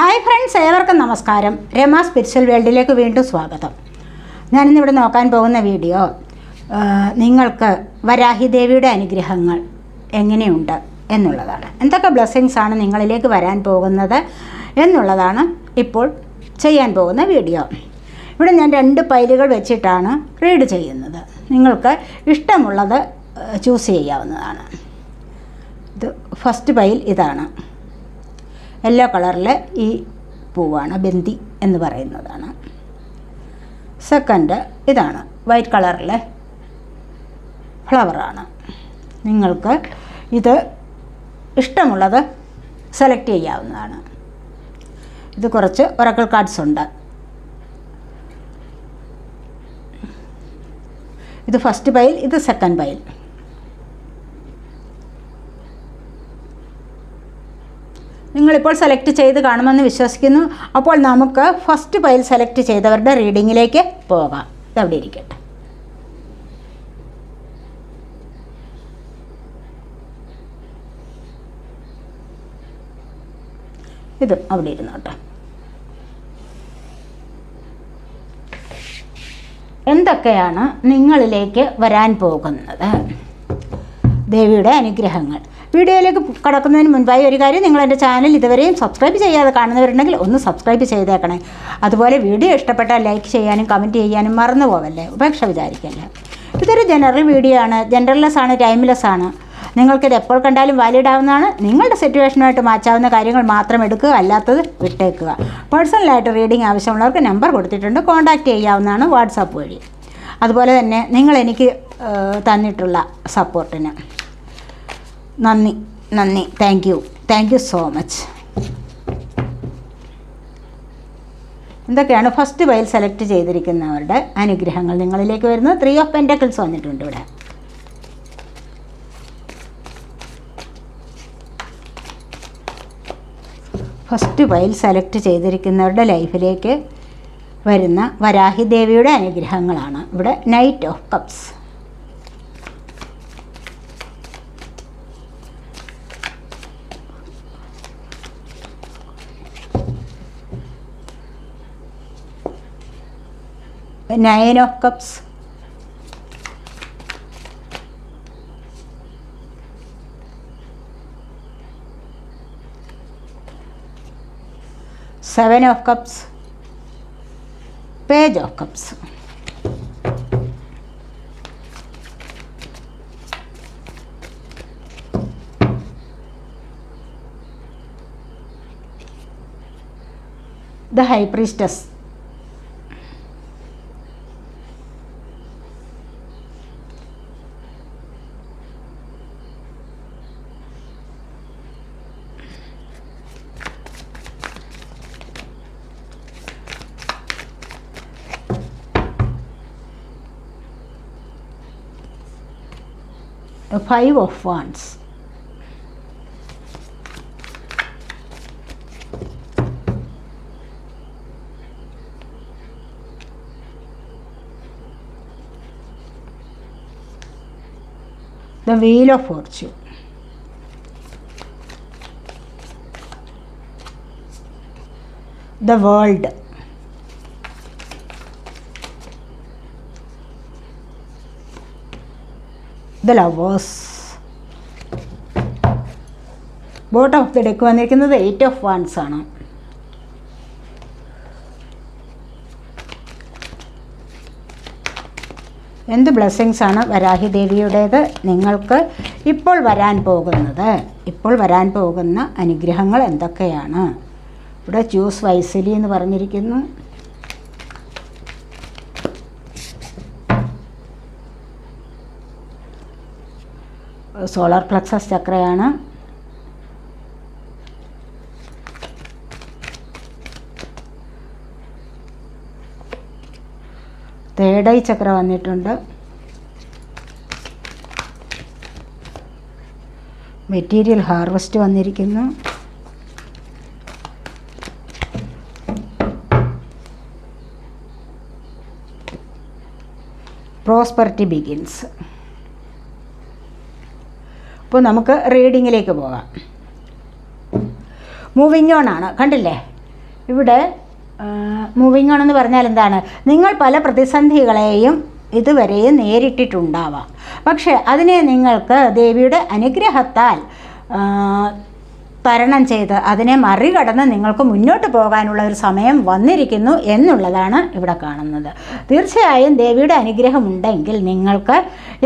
Hi friends, ഏവർക്കും നമസ്കാരം. Rama spiritual വേൾഡിലേക്ക് വീണ്ടും സ്വാഗതം. ഞാനിന്നിവിടെ നോക്കാൻ പോകുന്ന വീഡിയോ നിങ്ങൾക്ക് വരാഹി ദേവിയുടെ അനുഗ്രഹങ്ങൾ എങ്ങനെയുണ്ട് എന്നുള്ളതാണ്. എന്തൊക്കെ ബ്ലെസ്സിങ്സ് ആണ് നിങ്ങളിലേക്ക് വരാൻ പോകുന്നത് എന്നുള്ളതാണ് ഇപ്പോൾ ചെയ്യാൻ പോകുന്ന വീഡിയോ. ഇവിടെ ഞാൻ 2 പൈലുകൾ വെച്ചിട്ടാണ് റീഡ് ചെയ്യുന്നത്. നിങ്ങൾക്ക് ഇഷ്ടമുള്ളത് ചൂസ് ചെയ്യാവുന്നതാണ്. ഇത് ഫസ്റ്റ് പൈൽ ഇതാണ്. യെല്ലോ കളറിലെ ഈ പൂവാണ്, ബന്ദി എന്ന് പറയുന്നതാണ്. സെക്കൻഡ് ഇതാണ്, വൈറ്റ് കളറിലെ ഫ്ലവറാണ്. നിങ്ങൾക്ക് ഇത് ഇഷ്ടമുള്ളത് സെലക്ട് ചെയ്യാവുന്നതാണ്. ഇത് കുറച്ച് ഒറക്കിൾ കാർഡ്സ് ഉണ്ട്. ഇത് ഫസ്റ്റ് പൈൽ, ഇത് സെക്കൻഡ് പൈൽ. നിങ്ങളിപ്പോൾ സെലക്ട് ചെയ്ത് കാണുമെന്ന് വിശ്വസിക്കുന്നു. അപ്പോൾ നമുക്ക് ഫസ്റ്റ് പൈൽ സെലക്ട് ചെയ്തവരുടെ റീഡിങ്ങിലേക്ക് പോകാം. ഇതവിടെ ഇരിക്കട്ടെ. ഇത് അവിടെ ഇരുന്നോട്ടെ. എന്തൊക്കെയാണ് നിങ്ങളിലേക്ക് വരാൻ പോകുന്നത്? ദേവിയുടെ അനുഗ്രഹങ്ങൾ. വീഡിയോയിലേക്ക് കടക്കുന്നതിന് മുൻപായി ഒരു കാര്യം, നിങ്ങൾ എൻ്റെ ചാനൽ ഇതുവരെയും സബ്സ്ക്രൈബ് ചെയ്യാതെ കാണുന്നവരുണ്ടെങ്കിൽ ഒന്ന് സബ്സ്ക്രൈബ് ചെയ്തേക്കണേ. അതുപോലെ വീഡിയോ ഇഷ്ടപ്പെട്ടാൽ ലൈക്ക് ചെയ്യാനും കമൻറ്റ് ചെയ്യാനും മറന്നു പോവല്ലേ, ഉപേക്ഷ വിചാരിക്കല്ലേ. ഇതൊരു ജനറൽ വീഡിയോ ആണ്, ജെൻഡർലെസ് ആണ്, ടൈംലെസ് ആണ്. നിങ്ങൾക്കിത് എപ്പോൾ കണ്ടാലും വാലിഡ് ആവുന്നതാണ്. നിങ്ങളുടെ സിറ്റുവേഷനുമായിട്ട് മാച്ചാവുന്ന കാര്യങ്ങൾ മാത്രം എടുക്കുക, അല്ലാത്തത് വിട്ടേക്കുക. പേഴ്സണലായിട്ട് റീഡിംഗ് ആവശ്യമുള്ളവർക്ക് നമ്പർ കൊടുത്തിട്ടുണ്ട്, കോൺടാക്റ്റ് ചെയ്യാവുന്നതാണ് വാട്സാപ്പ് വഴി. അതുപോലെ തന്നെ നിങ്ങൾ എനിക്ക് തന്നിട്ടുള്ള സപ്പോർട്ടിന് നന്ദി. Thank you so much. എന്തൊക്കെയാണ് ഫസ്റ്റ് പൈൽ സെലക്ട് ചെയ്തിരിക്കുന്നവരുടെ അനുഗ്രഹങ്ങൾ നിങ്ങളിലേക്ക് വരുന്നത്? 3 ഓഫ് പെൻറ്റക്കിൾസ് വന്നിട്ടുണ്ട് ഇവിടെ. ഫസ്റ്റ് പൈൽ സെലക്ട് ചെയ്തിരിക്കുന്നവരുടെ ലൈഫിലേക്ക് വരുന്ന വരാഹി ദേവിയുടെ അനുഗ്രഹങ്ങളാണ്. ഇവിടെ knight of cups, nine of cups, seven of cups, page of cups. The high priestess, the 5 of wands, the wheel of fortune, the world, the lovers. Bottom of the deck വന്നിരിക്കുന്നത് 8 of wands ആണ്. എന്ത് blessings ആണ് വരാഹി ദേവിയുടേത് നിങ്ങൾക്ക് ഇപ്പോൾ വരാൻ പോകുന്ന അനുഗ്രഹങ്ങൾ എന്തൊക്കെയാണ്? ഇവിടെ ചൂസ് വൈസിലി എന്ന് പറഞ്ഞിരിക്കുന്നു. സോളാർ പ്ലക്സസ് ചക്രയാണ്. തേർഡ് ഐ ചക്ര വന്നിട്ടുണ്ട്. മെറ്റീരിയൽ ഹാർവസ്റ്റ് വന്നിരിക്കുന്നു. Prosperity begins. അപ്പോൾ നമുക്ക് റീഡിങ്ങിലേക്ക് പോകാം. മൂവിങ് ഓൺ ആണ്, കണ്ടില്ലേ? ഇവിടെ മൂവിങ് ഓൺ എന്ന് പറഞ്ഞാൽ എന്താണ്? നിങ്ങൾ പല പ്രതിസന്ധികളെയും ഇതുവരെയും നേരിട്ടിട്ടുണ്ടാവാം. പക്ഷേ അതിനെ നിങ്ങൾക്ക് ദേവിയുടെ അനുഗ്രഹത്താൽ തരണം ചെയ്ത് അതിനെ മറികടന്ന് നിങ്ങൾക്ക് മുന്നോട്ട് പോകാനുള്ള ഒരു സമയം വന്നിരിക്കുന്നു എന്നുള്ളതാണ് ഇവിടെ കാണുന്നത്. തീർച്ചയായും ദേവിയുടെ അനുഗ്രഹം ഉണ്ടെങ്കിൽ നിങ്ങൾക്ക്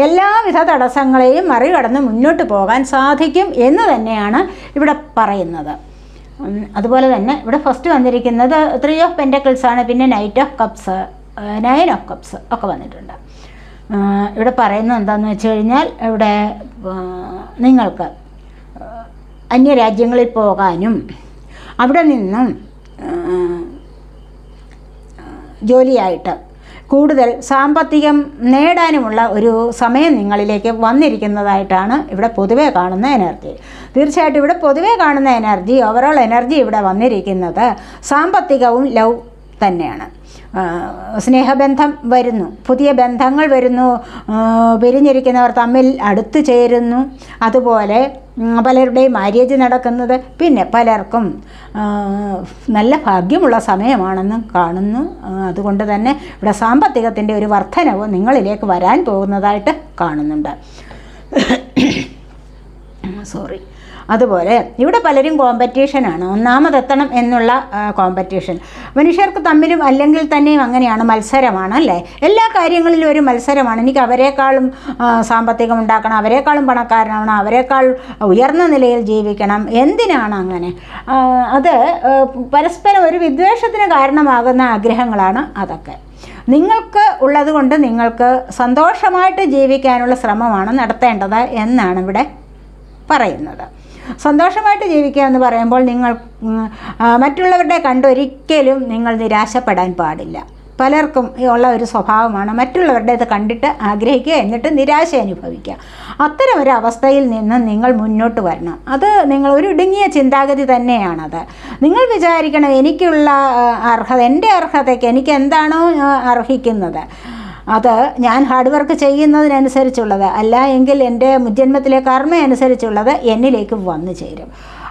എല്ലാവിധ തടസ്സങ്ങളെയും മറികടന്ന് മുന്നോട്ട് പോകാൻ സാധിക്കും എന്ന് തന്നെയാണ് ഇവിടെ പറയുന്നത്. അതുപോലെ തന്നെ ഇവിടെ ഫസ്റ്റ് വന്നിരിക്കുന്നത് 3 ഓഫ് പെൻറ്റക്കിൾസ് ആണ്. പിന്നെ knight of cups, 9 of cups ഒക്കെ വന്നിട്ടുണ്ട്. ഇവിടെ പറയുന്നത് എന്താണെന്ന് വെച്ച് കഴിഞ്ഞാൽ ഇവിടെ നിങ്ങൾക്ക് അന്യരാജ്യങ്ങളിൽ പോകാനും അവിടെ നിന്നും ജോലിയായിട്ട് കൂടുതൽ സാമ്പത്തികം നേടാനുമുള്ള ഒരു സമയം നിങ്ങളിലേക്ക് വന്നിരിക്കുന്നതായിട്ടാണ് ഇവിടെ പൊതുവേ കാണുന്ന എനർജി. തീർച്ചയായിട്ടും ഇവിടെ പൊതുവേ കാണുന്ന എനർജി, ഓവറോൾ എനർജി ഇവിടെ വന്നിരിക്കുന്നത് സാമ്പത്തികവും ലവ് തന്നെയാണ്. സ്നേഹബന്ധം വരുന്നു, പുതിയ ബന്ധങ്ങൾ വരുന്നു, പിരിഞ്ഞിരിക്കുന്നവർ തമ്മിൽ അടുത്തു ചേരുന്നു. അതുപോലെ പലരുടെയും മാര്യേജ് നടക്കുന്നത്, പിന്നെ പലർക്കും നല്ല ഭാഗ്യമുള്ള സമയമാണെന്ന് കാണുന്നു. അതുകൊണ്ട് തന്നെ ഇവിടെ സാമ്പത്തികത്തിൻ്റെ ഒരു വർധനവ് നിങ്ങളിലേക്ക് വരാൻ പോകുന്നതായിട്ട് കാണുന്നുണ്ട്. അതുപോലെ ഇവിടെ പലരും കോമ്പറ്റീഷനാണ്, ഒന്നാമതെത്തണം എന്നുള്ള കോമ്പറ്റീഷൻ. മനുഷ്യർക്ക് തമ്മിലും അല്ലെങ്കിൽ തന്നെയും അങ്ങനെയാണ്, മത്സരമാണ് അല്ലേ? എല്ലാ കാര്യങ്ങളിലും ഒരു മത്സരമാണ്. എനിക്ക് അവരെക്കാളും സാമ്പത്തികം ഉണ്ടാക്കണം, അവരെക്കാളും പണക്കാരനാവണം, അവരെക്കാൾ ഉയർന്ന നിലയിൽ ജീവിക്കണം. എന്തിനാണ് അങ്ങനെ? അത് പരസ്പരം ഒരു വിദ്വേഷത്തിന് കാരണമാകുന്ന ആഗ്രഹങ്ങളാണ് അതൊക്കെ. നിങ്ങൾക്ക് ഉള്ളത് കൊണ്ട് നിങ്ങൾക്ക് സന്തോഷമായിട്ട് ജീവിക്കാനുള്ള ശ്രമമാണ് നടത്തേണ്ടത് എന്നാണ് ഇവിടെ പറയുന്നത്. സന്തോഷമായിട്ട് ജീവിക്കുക എന്ന് പറയുമ്പോൾ നിങ്ങൾ മറ്റുള്ളവരുടെ കണ്ടൊരിക്കലും നിങ്ങൾ നിരാശപ്പെടാൻ പാടില്ല. പലർക്കും ഉള്ള ഒരു സ്വഭാവമാണ് മറ്റുള്ളവരുടേത് കണ്ടിട്ട് ആഗ്രഹിക്കുക, എന്നിട്ട് നിരാശ അനുഭവിക്കുക. അത്തരം ഒരു അവസ്ഥയിൽ നിന്ന് നിങ്ങൾ മുന്നോട്ട് വരണം. അത് നിങ്ങൾ ഒരു ഇടുങ്ങിയ ചിന്താഗതി തന്നെയാണത്. നിങ്ങൾ വിചാരിക്കണം, എനിക്കുള്ള അർഹത, എൻ്റെ അർഹതയ്ക്ക് എനിക്ക് എന്താണോ അർഹിക്കുന്നത് അത് ഞാൻ ഹാർഡ് വർക്ക് ചെയ്യുന്നതിനനുസരിച്ചുള്ളത്, അല്ല എങ്കിൽ എൻ്റെ മുജ്ജന്മത്തിലെ കർമ്മ അനുസരിച്ചുള്ളത് എന്നിലേക്ക് വന്നു ചേരും.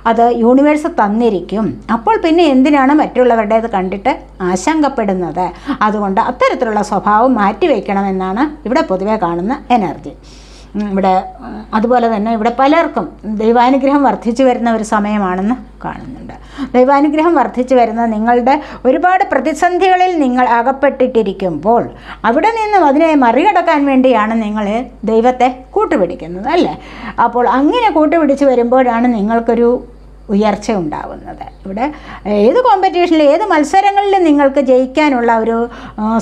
അത് യൂണിവേഴ്സ് തന്നിരിക്കും. അപ്പോൾ പിന്നെ എന്തിനാണ് മറ്റുള്ളവരുടേത് കണ്ടിട്ട് ആശങ്കപ്പെടുന്നത്? അതുകൊണ്ട് അത്തരത്തിലുള്ള സ്വഭാവം മാറ്റിവെക്കണമെന്നാണ് ഇവിടെ പൊതുവെ കാണുന്ന എനർജി. ഇവിടെ അതുപോലെ തന്നെ ഇവിടെ പലർക്കും ദൈവാനുഗ്രഹം വർദ്ധിച്ചു വരുന്ന ഒരു സമയമാണെന്ന് കാണുന്നുണ്ട്. ദൈവാനുഗ്രഹം വർദ്ധിച്ചു വരുന്ന നിങ്ങളുടെ ഒരുപാട് പ്രതിസന്ധികളിൽ നിങ്ങൾ അകപ്പെട്ടിട്ടിരിക്കുമ്പോൾ അവിടെ നിന്നും അതിനെ മറികടക്കാൻ വേണ്ടിയാണ് നിങ്ങൾ ദൈവത്തെ കൂട്ടുപിടിക്കുന്നത് അല്ലേ? അപ്പോൾ അങ്ങനെ കൂട്ടുപിടിച്ച് വരുമ്പോഴാണ് നിങ്ങൾക്കൊരു ഉയർച്ച ഉണ്ടാവുന്നത്. ഇവിടെ ഏത് കോമ്പറ്റീഷനിൽ, ഏത് മത്സരങ്ങളിലും നിങ്ങൾക്ക് ജയിക്കാനുള്ള ഒരു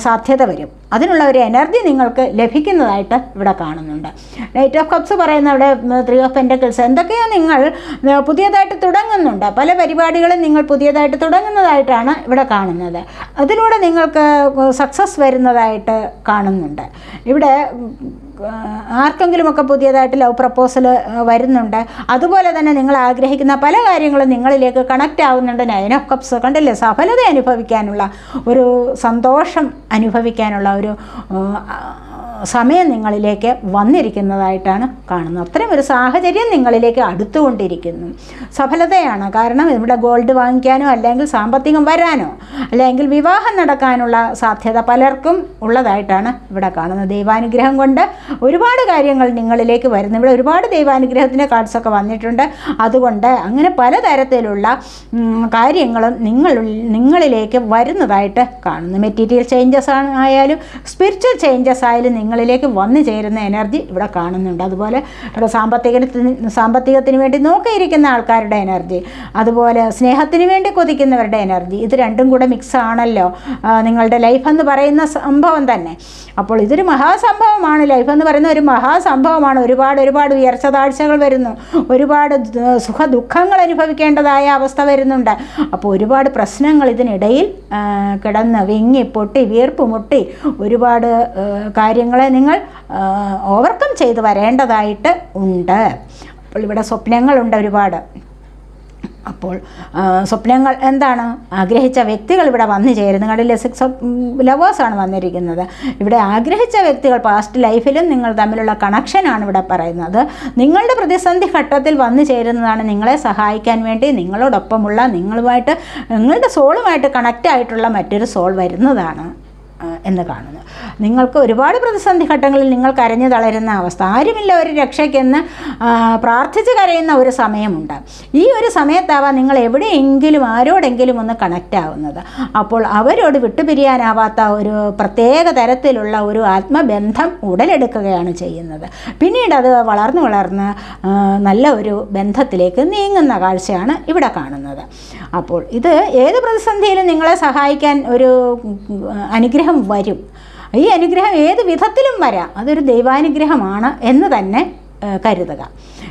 സാധ്യത വരും. അതിനുള്ള ഒരു എനർജി നിങ്ങൾക്ക് ലഭിക്കുന്നതായിട്ട് ഇവിടെ കാണുന്നുണ്ട്. നൈറ്റ് ഓഫ് കപ്സ് പറയുന്ന ഇവിടെ 3 ഓഫ് പെൻറ്റക്കിൾസ്, എന്തൊക്കെയോ നിങ്ങൾ പുതിയതായിട്ട് തുടങ്ങുന്നുണ്ട്. പല പരിപാടികളും നിങ്ങൾ പുതിയതായിട്ട് തുടങ്ങുന്നതായിട്ടാണ് ഇവിടെ കാണുന്നത്. അതിലൂടെ നിങ്ങൾക്ക് സക്സസ് വരുന്നതായിട്ട് കാണുന്നുണ്ട്. ഇവിടെ ആർക്കെങ്കിലുമൊക്കെ പുതിയതായിട്ട് ലവ് പ്രപ്പോസൽ വരുന്നുണ്ട്. അതുപോലെ തന്നെ നിങ്ങൾ ആഗ്രഹിക്കുന്ന പല കാര്യങ്ങളും നിങ്ങളിലേക്ക് കണക്റ്റ് ആവുന്നുണ്ട്. 9 ഓഫ് കപ്സ് കണ്ടില്ലേ? സഫലത അനുഭവിക്കാനുള്ള ഒരു സന്തോഷം അനുഭവിക്കാനുള്ള ഒരു സമയം നിങ്ങളിലേക്ക് വന്നിരിക്കുന്നതായിട്ടാണ് കാണുന്നത്. അത്രയും ഒരു സാഹചര്യം നിങ്ങളിലേക്ക് അടുത്തുകൊണ്ടിരിക്കുന്നു. സഫലതയാണ്. കാരണം ഇവിടെ ഗോൾഡ് വാങ്ങിക്കാനോ അല്ലെങ്കിൽ സാമ്പത്തികം വരാനോ അല്ലെങ്കിൽ വിവാഹം നടക്കാനുള്ള സാധ്യത പലർക്കും ഉള്ളതായിട്ടാണ് ഇവിടെ കാണുന്നത്. ദൈവാനുഗ്രഹം കൊണ്ട് ഒരുപാട് കാര്യങ്ങൾ നിങ്ങളിലേക്ക് വരുന്നു. ഇവിടെ ഒരുപാട് ദൈവാനുഗ്രഹത്തിൻ്റെ കാർഡ്സൊക്കെ വന്നിട്ടുണ്ട്. അതുകൊണ്ട് അങ്ങനെ പലതരത്തിലുള്ള കാര്യങ്ങളും നിങ്ങളിലേക്ക് വരുന്നതായിട്ട് കാണുന്നു. മെറ്റീരിയൽ ചേഞ്ചസ് ആയാലും സ്പിരിച്വൽ ചേഞ്ചസ് ആയാലും നിങ്ങളിലേക്ക് വന്നു ചേരുന്ന എനർജി ഇവിടെ കാണുന്നുണ്ട്. അതുപോലെ ഇവിടെ സാമ്പത്തികത്തിന് വേണ്ടി നോക്കിയിരിക്കുന്ന ആൾക്കാരുടെ എനർജി, അതുപോലെ സ്നേഹത്തിന് വേണ്ടി കൊതിക്കുന്നവരുടെ എനർജി, ഇത് രണ്ടും കൂടെ മിക്സ് ആണല്ലോ നിങ്ങളുടെ ലൈഫ് എന്ന് പറയുന്ന സംഭവം തന്നെ. അപ്പോൾ ഇതൊരു മഹാസംഭവമാണ്. ലൈഫ് എന്ന് പറയുന്ന ഒരു മഹാസംഭവമാണ്. ഒരുപാട് ഉയർച്ച താഴ്ചകൾ വരുന്നു, ഒരുപാട് സുഖ ദുഃഖങ്ങൾ അനുഭവിക്കേണ്ടതായ അവസ്ഥ വരുന്നുണ്ട്. അപ്പോൾ ഒരുപാട് പ്രശ്നങ്ങൾ ഇതിനിടയിൽ കിടന്ന് വിങ്ങി പൊട്ടി വീർപ്പ് മുട്ടി ഒരുപാട് കാര്യങ്ങളെ നിങ്ങൾ ഓവർകം ചെയ്ത് വരേണ്ടതായിട്ട് ഉണ്ട്. അപ്പോൾ ഇവിടെ സ്വപ്നങ്ങളുണ്ട് ഒരുപാട്. അപ്പോൾ സ്വപ്നങ്ങൾ എന്താണ്? ആഗ്രഹിച്ച വ്യക്തികൾ ഇവിടെ വന്നു ചേരുന്നു. കണ്ടില്ലേ, 6 of ലവേഴ്സാണ് വന്നിരിക്കുന്നത്. ഇവിടെ ആഗ്രഹിച്ച വ്യക്തികൾ പാസ്റ്റ് ലൈഫിലും നിങ്ങൾ തമ്മിലുള്ള കണക്ഷനാണ് ഇവിടെ പറയുന്നത്. നിങ്ങളുടെ പ്രതിസന്ധി ഘട്ടത്തിൽ വന്നു ചേരുന്നതാണ്. നിങ്ങളെ സഹായിക്കാൻ വേണ്ടി നിങ്ങളോടൊപ്പമുള്ള നിങ്ങളുടെ സോളുമായിട്ട് കണക്റ്റ് ആയിട്ടുള്ള മറ്റൊരു സോൾ വരുന്നതാണ് എന്ന് കാണുന്നു. നിങ്ങൾക്ക് ഒരുപാട് പ്രതിസന്ധി ഘട്ടങ്ങളിൽ നിങ്ങൾ കരഞ്ഞു തളരുന്ന അവസ്ഥ, ആരുമില്ല ഒരു രക്ഷയ്ക്കെന്ന് പ്രാർത്ഥിച്ച് കരയുന്ന ഒരു സമയമുണ്ട്. ഈ ഒരു സമയത്താവാം നിങ്ങൾ എവിടെയെങ്കിലും ആരോടെങ്കിലും ഒന്ന് കണക്റ്റ് ആവുന്നത്. അപ്പോൾ അവരോട് വിട്ടുപിരിയാനാവാത്ത ഒരു പ്രത്യേക തരത്തിലുള്ള ഒരു ആത്മബന്ധം ഉടലെടുക്കുകയാണ് ചെയ്യുന്നത്. പിന്നീട് അത് വളർന്ന് നല്ല ഒരു ബന്ധത്തിലേക്ക് നീങ്ങുന്ന കാഴ്ചയാണ് ഇവിടെ കാണുന്നത്. അപ്പോൾ ഇത് ഏത് പ്രതിസന്ധിയിലും നിങ്ങളെ സഹായിക്കാൻ ഒരു അനുഗ്രഹം വരും. ഈ അനുഗ്രഹം ഏത് വിധത്തിലും വരാം. അതൊരു ദൈവാനുഗ്രഹമാണ് എന്ന് തന്നെ കരുതുക.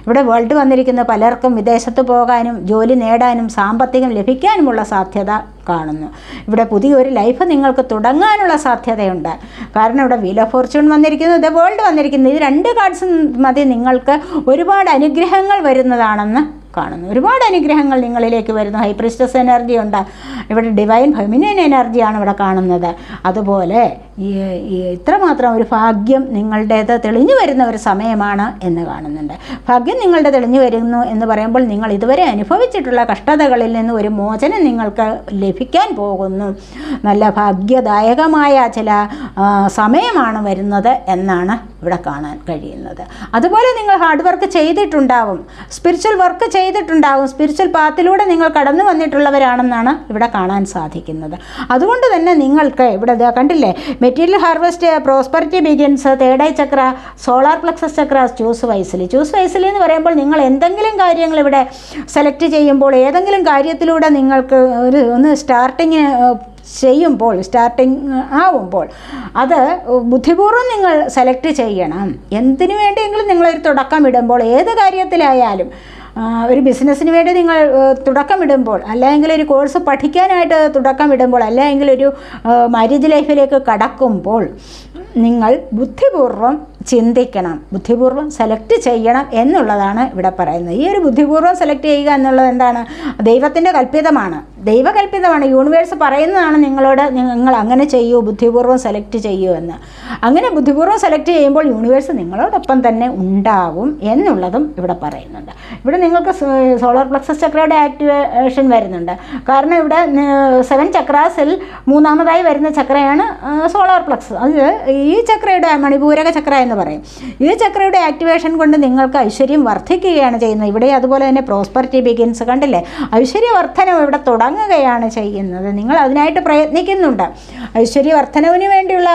ഇവിടെ വേൾഡ് വന്നിരിക്കുന്ന പലർക്കും വിദേശത്ത് പോകാനും ജോലി നേടാനും സാമ്പത്തികം ലഭിക്കാനുമുള്ള സാധ്യത കാണുന്നു. ഇവിടെ പുതിയൊരു ലൈഫ് നിങ്ങൾക്ക് തുടങ്ങാനുള്ള സാധ്യതയുണ്ട്. കാരണം ഇവിടെ വീൽ ഓഫ് ഫോർച്യൂൺ വന്നിരിക്കുന്നു, ദ വേൾഡ് വന്നിരിക്കുന്നു. ഇത് 2 കാർഡ്സും മതി നിങ്ങൾക്ക് ഒരുപാട് അനുഗ്രഹങ്ങൾ വരുന്നതാണെന്ന് കാണുന്നു. ഒരുപാട് അനുഗ്രഹങ്ങൾ നിങ്ങളിലേക്ക് വരുന്നു. ഹൈ പ്രീസ്റ്റസ് എനർജി ഉണ്ട് ഇവിടെ, ഡിവൈൻ ഫെമിനിൻ എനർജിയാണ് ഇവിടെ കാണുന്നത്. അതുപോലെ ഇത്രമാത്രം ഒരു ഭാഗ്യം നിങ്ങളുടേത് തെളിഞ്ഞു വരുന്ന ഒരു സമയമാണ് എന്ന് കാണുന്നുണ്ട്. ഭാഗ്യം നിങ്ങളുടെ തെളിഞ്ഞു വരുന്നു എന്ന് പറയുമ്പോൾ നിങ്ങൾ ഇതുവരെ അനുഭവിച്ചിട്ടുള്ള കഷ്ടതകളിൽ നിന്ന് ഒരു മോചനം നിങ്ങൾക്ക് ലഭിക്കാൻ പോകുന്നു. നല്ല ഭാഗ്യദായകമായ ചില സമയമാണ് വരുന്നത് എന്നാണ് ഇവിടെ കാണാൻ കഴിയുന്നത്. അതുപോലെ നിങ്ങൾ ഹാർഡ് വർക്ക് ചെയ്തിട്ടുണ്ടാവും, സ്പിരിച്വൽ വർക്ക് ചെയ്തിട്ടുണ്ടാവും, സ്പിരിച്വൽ പാത്തിലൂടെ നിങ്ങൾ കടന്നു വന്നിട്ടുള്ളവരാണെന്നാണ് ഇവിടെ കാണാൻ സാധിക്കുന്നത്. അതുകൊണ്ട് തന്നെ നിങ്ങൾക്ക് ഇവിടെ കണ്ടില്ലേ, material harvest, prosperity begins, third eye chakra, solar plexus chakra, choose wisely എന്ന് പറയുമ്പോൾ നിങ്ങൾ എന്തെങ്കിലും കാര്യങ്ങൾ ഇവിടെ സെലക്ട് ചെയ്യുമ്പോൾ, ഏതെങ്കിലും കാര്യത്തിലൂടെ നിങ്ങൾക്ക് ഒന്ന് സ്റ്റാർട്ടിങ് ആവുമ്പോൾ അത് ബുദ്ധിപൂർവ്വം നിങ്ങൾ സെലക്ട് ചെയ്യണം. എന്തിനു വേണ്ടിയെങ്കിലും നിങ്ങളൊരു തുടക്കം ഇടുമ്പോൾ, ഏത് കാര്യത്തിലായാലും, ഒരു ബിസിനസ്സിന് വേണ്ടി നിങ്ങൾ തുടക്കമിടുമ്പോൾ, അല്ലെങ്കിൽ ഒരു കോഴ്സ് പഠിക്കാനായിട്ട് തുടക്കമിടുമ്പോൾ, അല്ലെങ്കിൽ ഒരു മാരേജ് ലൈഫിലേക്ക് കടക്കുമ്പോൾ നിങ്ങൾ ബുദ്ധിപൂർവ്വം ചിന്തിക്കണം, ബുദ്ധിപൂർവ്വം സെലക്ട് ചെയ്യണം എന്നുള്ളതാണ് ഇവിടെ പറയുന്നത്. ഈ ഒരു ബുദ്ധിപൂർവ്വം സെലക്ട് ചെയ്യുക എന്നുള്ളത് എന്താണ്? ദൈവത്തിൻ്റെ കൽപ്പിതമാണ്, ദൈവകൽപ്പിതമാണ്. യൂണിവേഴ്സ് പറയുന്നതാണ് നിങ്ങളോട്, നിങ്ങൾ അങ്ങനെ ചെയ്യൂ, ബുദ്ധിപൂർവ്വം സെലക്ട് ചെയ്യൂ എന്ന്. അങ്ങനെ ബുദ്ധിപൂർവ്വം സെലക്ട് ചെയ്യുമ്പോൾ യൂണിവേഴ്സ് നിങ്ങളോടൊപ്പം തന്നെ ഉണ്ടാവും എന്നുള്ളതും ഇവിടെ പറയുന്നുണ്ട്. ഇവിടെ നിങ്ങൾക്ക് സോളാർ പ്ലക്സസ് ചക്രയുടെ ആക്ടിവേഷൻ വരുന്നുണ്ട്. കാരണം ഇവിടെ 7 ചക്രാസിൽ 3ാമതായി വരുന്ന ചക്രയാണ് സോളാർ പ്ലക്സ്. അത് ഈ ചക്രയുടെ മണിപൂരക ചക്ര എന്ന് പറയും. ഈ ചക്രയുടെ ആക്ടിവേഷൻ കൊണ്ട് നിങ്ങൾക്ക് ഐശ്വര്യം വർദ്ധിക്കുകയാണ് ചെയ്യുന്നത്. ഇവിടെ അതുപോലെ തന്നെ പ്രോസ്പെറിറ്റി ബിഗിൻസ്, കണ്ടില്ലേ, ഐശ്വര്യവർദ്ധനം ഇവിടെ തുടങ്ങുകയാണ് ചെയ്യുന്നത്. നിങ്ങൾ അതിനായിട്ട് പ്രയത്നിക്കുന്നുണ്ട്. ഐശ്വര്യവർദ്ധനവിന് വേണ്ടിയുള്ള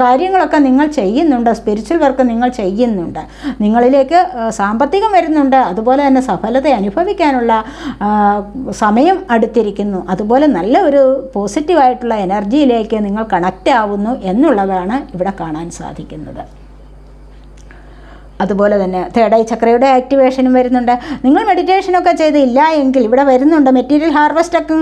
കാര്യങ്ങളൊക്കെ നിങ്ങൾ ചെയ്യുന്നുണ്ട്. സ്പിരിച്വൽ വർക്ക് നിങ്ങൾ ചെയ്യുന്നുണ്ട്. നിങ്ങളിലേക്ക് സാമ്പത്തികം വരുന്നുണ്ട്. അതുപോലെ തന്നെ സഫലത അനുഭവിക്കാനുള്ള സമയം അടുത്തിരിക്കുന്നു. അതുപോലെ നല്ല ഒരു പോസിറ്റീവായിട്ടുള്ള എനർജിയിലേക്ക് നിങ്ങൾ കണക്റ്റ് ആവുന്നു എന്നുള്ളതാണ് ഇവിടെ കാണാൻ സാധിക്കുന്നത്. അതുപോലെ തന്നെ തേർഡ് ഐ ചക്രയുടെ ആക്ടിവേഷനും വരുന്നുണ്ട്. നിങ്ങൾ മെഡിറ്റേഷനൊക്കെ ചെയ്തില്ല എങ്കിൽ ഇവിടെ വരുന്നുണ്ട്. മെറ്റീരിയൽ ഹാർവെസ്റ്റൊക്കെ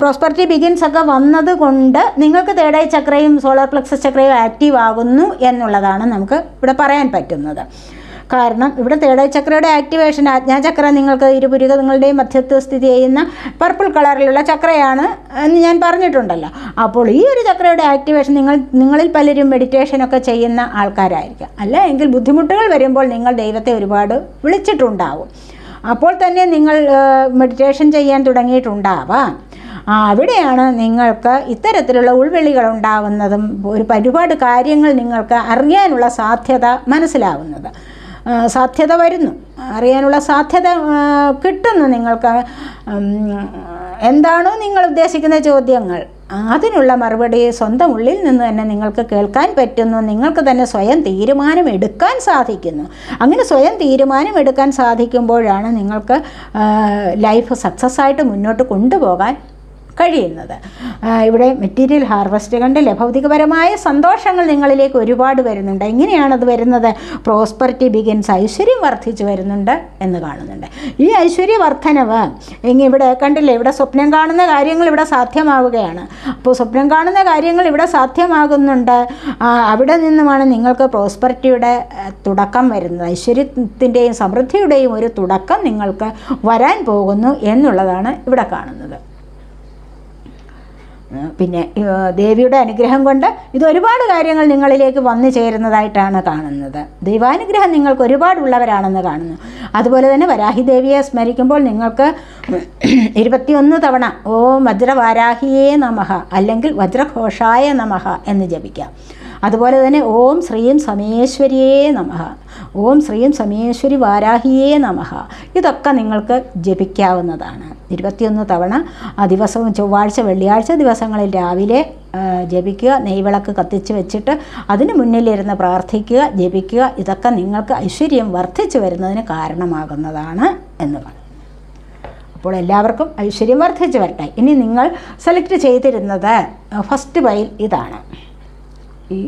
പ്രോസ്പെറിറ്റി ബിഗിൻസ് ഒക്കെ വന്നത് കൊണ്ട് നിങ്ങൾക്ക് തേർഡ് ഐ ചക്രയും സോളാർ പ്ലക്സസ് ചക്രയും ആക്റ്റീവ് ആകുന്നു എന്നുള്ളതാണ് നമുക്ക് ഇവിടെ പറയാൻ പറ്റുന്നത്. കാരണം ഇവിടെ തേർഡ് ഐ ചക്രയുടെ ആക്ടിവേഷൻ, ആജ്ഞാചക്ര നിങ്ങൾക്ക് ഇരുപുരുകങ്ങളുടെയും മധ്യത്ത് സ്ഥിതി ചെയ്യുന്ന പർപ്പിൾ കളറിലുള്ള ചക്രയാണ് എന്ന് ഞാൻ പറഞ്ഞിട്ടുണ്ടല്ലോ. അപ്പോൾ ഈ ഒരു ചക്രയുടെ ആക്ടിവേഷൻ നിങ്ങളിൽ പലരും മെഡിറ്റേഷനൊക്കെ ചെയ്യുന്ന ആൾക്കാരായിരിക്കാം. അല്ല എങ്കിൽ ബുദ്ധിമുട്ടുകൾ വരുമ്പോൾ നിങ്ങൾ ദൈവത്തെ ഒരുപാട് വിളിച്ചിട്ടുണ്ടാവും. അപ്പോൾ തന്നെ നിങ്ങൾ മെഡിറ്റേഷൻ ചെയ്യാൻ തുടങ്ങിയിട്ടുണ്ടാവാം. അവിടെയാണ് നിങ്ങൾക്ക് ഇത്തരത്തിലുള്ള ഉൾവിളികൾ ഉണ്ടാവുന്നതും ഒരുപാട് കാര്യങ്ങൾ നിങ്ങൾക്ക് അറിയാനുള്ള സാധ്യത മനസ്സിലാവുന്നത്. സാധ്യത വരുന്നു, അറിയാനുള്ള സാധ്യത കിട്ടുന്നു. നിങ്ങൾക്ക് എന്താണോ നിങ്ങൾ ഉദ്ദേശിക്കുന്ന ചോദ്യങ്ങൾ, അതിനുള്ള മറുപടി സ്വന്തം ഉള്ളിൽ നിന്ന് തന്നെ നിങ്ങൾക്ക് കേൾക്കാൻ പറ്റുന്നു. നിങ്ങൾക്ക് തന്നെ സ്വയം തീരുമാനമെടുക്കാൻ സാധിക്കുന്നു. അങ്ങനെ സ്വയം തീരുമാനമെടുക്കാൻ സാധിക്കുമ്പോഴാണ് നിങ്ങൾക്ക് ലൈഫ് സക്സസ് ആയിട്ട് മുന്നോട്ട് കൊണ്ടുപോകാൻ കഴിയുന്നത്. ഇവിടെ മെറ്റീരിയൽ ഹാർവസ്റ്റ് കണ്ടില്ലേ, ഭൗതികപരമായ സന്തോഷങ്ങൾ നിങ്ങളിലേക്ക് ഒരുപാട് വരുന്നുണ്ട്. എങ്ങനെയാണത് വരുന്നത്? പ്രോസ്പെറിറ്റി ബിഗിൻസ്, ഐശ്വര്യം വർദ്ധിച്ചു വരുന്നുണ്ട് എന്ന് കാണുന്നുണ്ട്. ഈ ഐശ്വര്യവർദ്ധനവ് ഇവിടെ കണ്ടില്ലേ, ഇവിടെ സ്വപ്നം കാണുന്ന കാര്യങ്ങൾ ഇവിടെ സാധ്യമാവുകയാണ്. അപ്പോൾ സ്വപ്നം കാണുന്ന കാര്യങ്ങൾ ഇവിടെ സാധ്യമാകുന്നുണ്ട്. അവിടെ നിന്നുമാണ് നിങ്ങൾക്ക് പ്രോസ്പെറിറ്റിയുടെ തുടക്കം വരുന്നത്. ഐശ്വര്യത്തിൻ്റെയും സമൃദ്ധിയുടെയും ഒരു തുടക്കം നിങ്ങൾക്ക് വരാൻ പോകുന്നു എന്നുള്ളതാണ് ഇവിടെ കാണുന്നത്. പിന്നെ ദേവിയുടെ അനുഗ്രഹം കൊണ്ട് ഇത് ഒരുപാട് കാര്യങ്ങൾ നിങ്ങളിലേക്ക് വന്നു ചേരുന്നതായിട്ടാണ് കാണുന്നത്. ദൈവാനുഗ്രഹം നിങ്ങൾക്ക് ഒരുപാടുള്ളവരാണെന്ന് കാണുന്നു. അതുപോലെ തന്നെ വരാഹി ദേവിയെ സ്മരിക്കുമ്പോൾ നിങ്ങൾക്ക് 21 തവണ ഓം വജ്രവാരാഹിയേ നമഃ അല്ലെങ്കിൽ വജ്രഘോഷായ നമഃ എന്ന് ജപിക്കാം. അതുപോലെ തന്നെ ഓം ശ്രീം സമേശ്വരിയേ നമഃ, ഓം ശ്രീം സമേശ്വരി വാരാഹിയേ നമഃ, ഇതൊക്കെ നിങ്ങൾക്ക് ജപിക്കാവുന്നതാണ്. 21 തവണ ആ ദിവസവും ചൊവ്വാഴ്ച വെള്ളിയാഴ്ച ദിവസങ്ങളിൽ രാവിലെ ജപിക്കുക. നെയ്വിളക്ക് കത്തിച്ച് വെച്ചിട്ട് അതിന് മുന്നിലിരുന്ന് പ്രാർത്ഥിക്കുക, ജപിക്കുക. ഇതൊക്കെ നിങ്ങൾക്ക് ഐശ്വര്യം വർദ്ധിച്ചു വരുന്നതിന് കാരണമാകുന്നതാണ് എന്ന് പറയും. അപ്പോൾ എല്ലാവർക്കും ഐശ്വര്യം വർദ്ധിച്ചു വരട്ടെ. ഇനി നിങ്ങൾ സെലക്ട് ചെയ്തിരുന്നത് ഫസ്റ്റ് പൈൽ ഇതാണ്. ഈ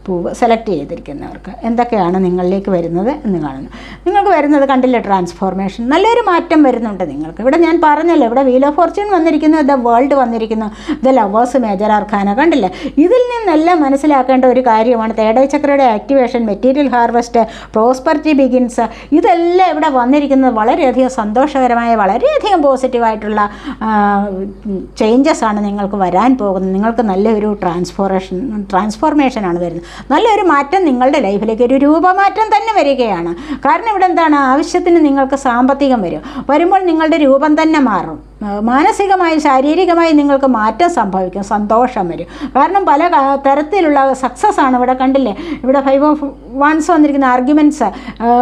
പൂവ് സെലക്ട് ചെയ്തിരിക്കുന്നവർക്ക് എന്തൊക്കെയാണ് നിങ്ങളിലേക്ക് വരുന്നത് എന്ന് കാണുന്നു. നിങ്ങൾക്ക് വരുന്നത് കണ്ടില്ലേ, ട്രാൻസ്ഫോർമേഷൻ, നല്ലൊരു മാറ്റം വരുന്നുണ്ട് നിങ്ങൾക്ക്. ഇവിടെ ഞാൻ പറഞ്ഞല്ലോ, ഇവിടെ വീൽ ഓഫ് ഫോർച്യൂൺ വന്നിരിക്കുന്നു, ദ വേൾഡ് വന്നിരിക്കുന്നു, ദ ലവേഴ്സ് മേജർ ആർക്കാന കണ്ടില്ലേ. ഇതിൽ നിന്നെല്ലാം മനസ്സിലാക്കേണ്ട ഒരു കാര്യമാണ് തേർഡ് ഐ ചക്രയുടെ activation, material harvest, prosperity begins, ഇതെല്ലാം ഇവിടെ വന്നിരിക്കുന്നത് വളരെയധികം സന്തോഷകരമായ, വളരെയധികം പോസിറ്റീവായിട്ടുള്ള ചേഞ്ചസ് ആണ് നിങ്ങൾക്ക് വരാൻ പോകുന്നത്. നിങ്ങൾക്ക് നല്ലൊരു ട്രാൻസ്ഫോർമേഷനാണ് വരുന്നത്. നല്ലൊരു മാറ്റം നിങ്ങളുടെ ലൈഫിലേക്ക്, ഒരു രൂപമാറ്റം തന്നെ വരികയാണ്. കാരണം ഇവിടെ എന്താണ്, ആവശ്യത്തിന് നിങ്ങൾക്ക് സാമ്പത്തികം വരുമ്പോൾ നിങ്ങളുടെ രൂപം തന്നെ മാറും. മാനസികമായും ശാരീരികമായും നിങ്ങൾക്ക് മാറ്റം സംഭവിക്കും, സന്തോഷം വരും. കാരണം പല തരത്തിലുള്ള സക്സസ് ആണ് ഇവിടെ കണ്ടില്ലേ. ഇവിടെ 5 ഓഫ് വൺസ് വന്നിരിക്കുന്ന ആർഗ്യുമെൻറ്റ്സ്,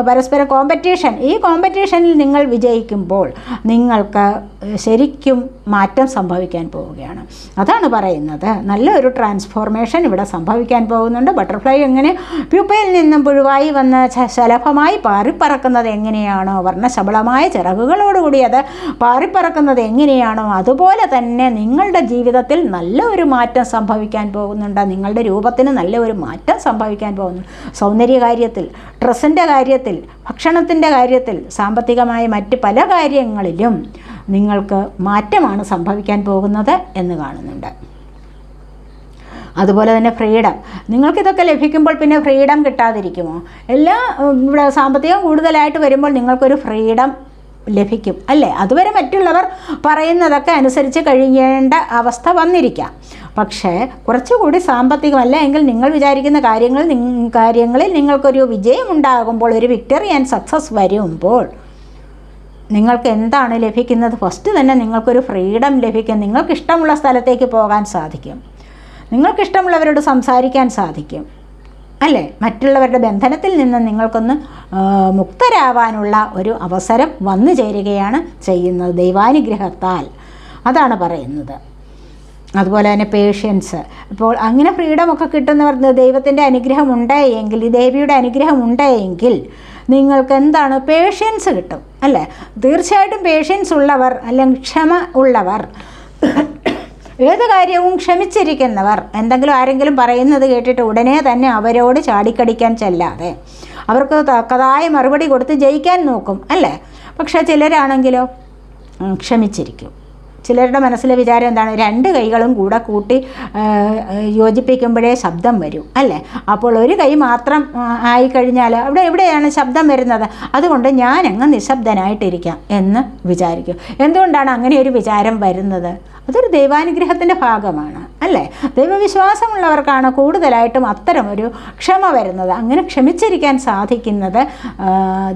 പരസ്പര കോമ്പറ്റീഷൻ. ഈ കോമ്പറ്റീഷനിൽ നിങ്ങൾ വിജയിക്കുമ്പോൾ നിങ്ങൾക്ക് ശരിക്കും മാറ്റം സംഭവിക്കാൻ പോവുകയാണ്. അതാണ് പറയുന്നത്. നല്ലൊരു ട്രാൻസ്ഫോർമേഷൻ ഇവിടെ സംഭവിക്കാൻ പോകുന്നുണ്ട്. ബട്ടർഫ്ലൈ എങ്ങനെ പ്യൂപ്പയിൽ നിന്നും പുഴുവായി വന്ന് ശലഭമായി പാറിപ്പറക്കുന്നത് എങ്ങനെയാണോ, വർണ്ണശബളമായ ചിറകുകളോടുകൂടി അത് പാറിപ്പറക്കുന്നത് എങ്ങനെയാണോ, അതുപോലെ തന്നെ നിങ്ങളുടെ ജീവിതത്തിൽ നല്ല ഒരു മാറ്റം സംഭവിക്കാൻ പോകുന്നുണ്ട്. നിങ്ങളുടെ രൂപത്തിന് നല്ല ഒരു മാറ്റം സംഭവിക്കാൻ പോകുന്നുണ്ട്. സൗന്ദര്യ കാര്യത്തിൽ, ഡ്രസ്സിൻ്റെ കാര്യത്തിൽ, ഭക്ഷണത്തിൻ്റെ കാര്യത്തിൽ, സാമ്പത്തികമായ മറ്റ് പല കാര്യങ്ങളിലും നിങ്ങൾക്ക് മാറ്റമാണ് സംഭവിക്കാൻ പോകുന്നത് എന്ന് കാണുന്നുണ്ട്. അതുപോലെ തന്നെ ഫ്രീഡം, നിങ്ങൾക്കിതൊക്കെ ലഭിക്കുമ്പോൾ പിന്നെ ഫ്രീഡം കിട്ടാതിരിക്കുമോ? ഇവിടെ സാമ്പത്തികം കൂടുതലായിട്ട് വരുമ്പോൾ നിങ്ങൾക്കൊരു ഫ്രീഡം ലഭിക്കും അല്ലേ. അതുവരെ മറ്റുള്ളവർ പറയുന്നതൊക്കെ അനുസരിച്ച് കഴിയേണ്ട അവസ്ഥ വന്നിരിക്കാം. പക്ഷേ കുറച്ചുകൂടി സാമ്പത്തികമല്ല എങ്കിൽ നിങ്ങൾ വിചാരിക്കുന്ന കാര്യങ്ങളിൽ നിങ്ങൾക്കൊരു വിജയമുണ്ടാകുമ്പോൾ, ഒരു വിക്ടറി ആൻഡ് സക്സസ് വരുമ്പോൾ നിങ്ങൾക്ക് എന്താണ് ലഭിക്കുന്നത്? ഫസ്റ്റ് തന്നെ നിങ്ങൾക്കൊരു ഫ്രീഡം ലഭിക്കും. നിങ്ങൾക്കിഷ്ടമുള്ള സ്ഥലത്തേക്ക് പോകാൻ സാധിക്കും, നിങ്ങൾക്കിഷ്ടമുള്ളവരോട് സംസാരിക്കാൻ സാധിക്കും അല്ലേ. മറ്റുള്ളവരുടെ ബന്ധനത്തിൽ നിന്ന് നിങ്ങൾക്കൊന്ന് മുക്തരാവാനുള്ള ഒരു അവസരം വന്നു ചേരുകയാണ് ചെയ്യുന്നത് ദൈവാനുഗ്രഹത്താൽ. അതാണ് പറയുന്നത്. അതുപോലെ തന്നെ പേഷ്യൻസ്. ഇപ്പോൾ അങ്ങനെ ഫ്രീഡമൊക്കെ കിട്ടുന്നവർ ദൈവത്തിൻ്റെ അനുഗ്രഹം ഉണ്ടെങ്കിൽ, ഈ ദേവിയുടെ അനുഗ്രഹം ഉണ്ടെങ്കിൽ നിങ്ങൾക്ക് എന്താണ്, പേഷ്യൻസ് കിട്ടും അല്ലേ. തീർച്ചയായിട്ടും പേഷ്യൻസ് ഉള്ളവർ അല്ലെങ്കിൽ ക്ഷമ ഉള്ളവർ, ഏത് കാര്യവും ക്ഷമിച്ചിരിക്കുന്നവർ, എന്തെങ്കിലും ആരെങ്കിലും പറയുന്നത് കേട്ടിട്ട് ഉടനെ തന്നെ അവരോട് ചാടിക്കടിക്കാൻ ചെല്ലാതെ അവർക്ക് തക്കതായ മറുപടി കൊടുത്ത് ജയിക്കാൻ നോക്കും അല്ലേ. പക്ഷേ ചിലരാണെങ്കിലോ ക്ഷമിച്ചിരിക്കും. ചിലരുടെ മനസ്സിലെ വിചാരം എന്താണ്, 2 കൈകളും കൂടെ കൂട്ടി യോജിപ്പിക്കുമ്പോഴേ ശബ്ദം വരും അല്ലേ. അപ്പോൾ ഒരു കൈ മാത്രം ആയിക്കഴിഞ്ഞാൽ എവിടെയാണ് ശബ്ദം വരുന്നത്? അതുകൊണ്ട് ഞാനങ്ങ് നിശബ്ദനായിട്ടിരിക്കാം എന്ന് വിചാരിക്കും. എന്തുകൊണ്ടാണ് അങ്ങനെ ഒരു വിചാരം വരുന്നത്? അതൊരു ദൈവാനുഗ്രഹത്തിൻ്റെ ഭാഗമാണ് അല്ലേ. ദൈവവിശ്വാസമുള്ളവർക്കാണ് കൂടുതലായിട്ടും അത്തരമൊരു ക്ഷമ വരുന്നത്. അങ്ങനെ ക്ഷമിച്ചിരിക്കാൻ സാധിക്കുന്നത്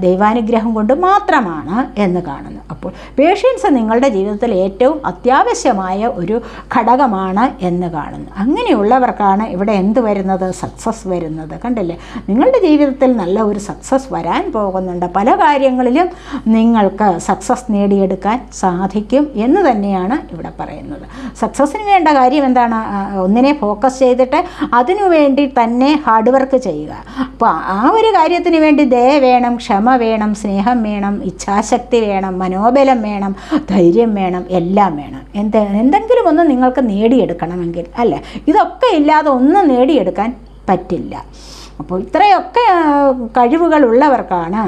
ദൈവാനുഗ്രഹം കൊണ്ട് മാത്രമാണ് എന്ന് കാണുന്നു. അപ്പോൾ പേഷ്യൻസ് നിങ്ങളുടെ ജീവിതത്തിൽ ഏറ്റവും അത്യാവശ്യമായ ഒരു ഘടകമാണ് എന്ന് കാണുന്നു. അങ്ങനെയുള്ളവർക്കാണ് ഇവിടെ എന്ത് വരുന്നത്, സക്സസ് വരുന്നത്. കണ്ടില്ലേ, നിങ്ങളുടെ ജീവിതത്തിൽ നല്ല ഒരു സക്സസ് വരാൻ പോകുന്നുണ്ട്. പല കാര്യങ്ങളിലും നിങ്ങൾക്ക് സക്സസ് നേടിയെടുക്കാൻ സാധിക്കും എന്ന് തന്നെയാണ് ഇവിടെ പറയുന്നത്. സക്സസ്സിന് വേണ്ട കാര്യം എന്താണ്? ഒന്നിനെ ഫോക്കസ് ചെയ്തിട്ട് അതിനു വേണ്ടി തന്നെ ഹാർഡ് വർക്ക് ചെയ്യുക. അപ്പോൾ ആ ഒരു കാര്യത്തിന് വേണ്ടി ദയ വേണം, ക്ഷമ വേണം, സ്നേഹം വേണം, ഇച്ഛാശക്തി വേണം, മനോബലം വേണം, ധൈര്യം വേണം, എല്ലാം വേണം. എന്തെങ്കിലും ഒന്ന് നിങ്ങൾക്ക് നേടിയെടുക്കണമെങ്കിൽ അല്ലേ, ഇതൊക്കെ ഇല്ലാതെ ഒന്നും നേടിയെടുക്കാൻ പറ്റില്ല. അപ്പോൾ ഇത്രയൊക്കെ കഴിവുകളുള്ളവർക്കാണ്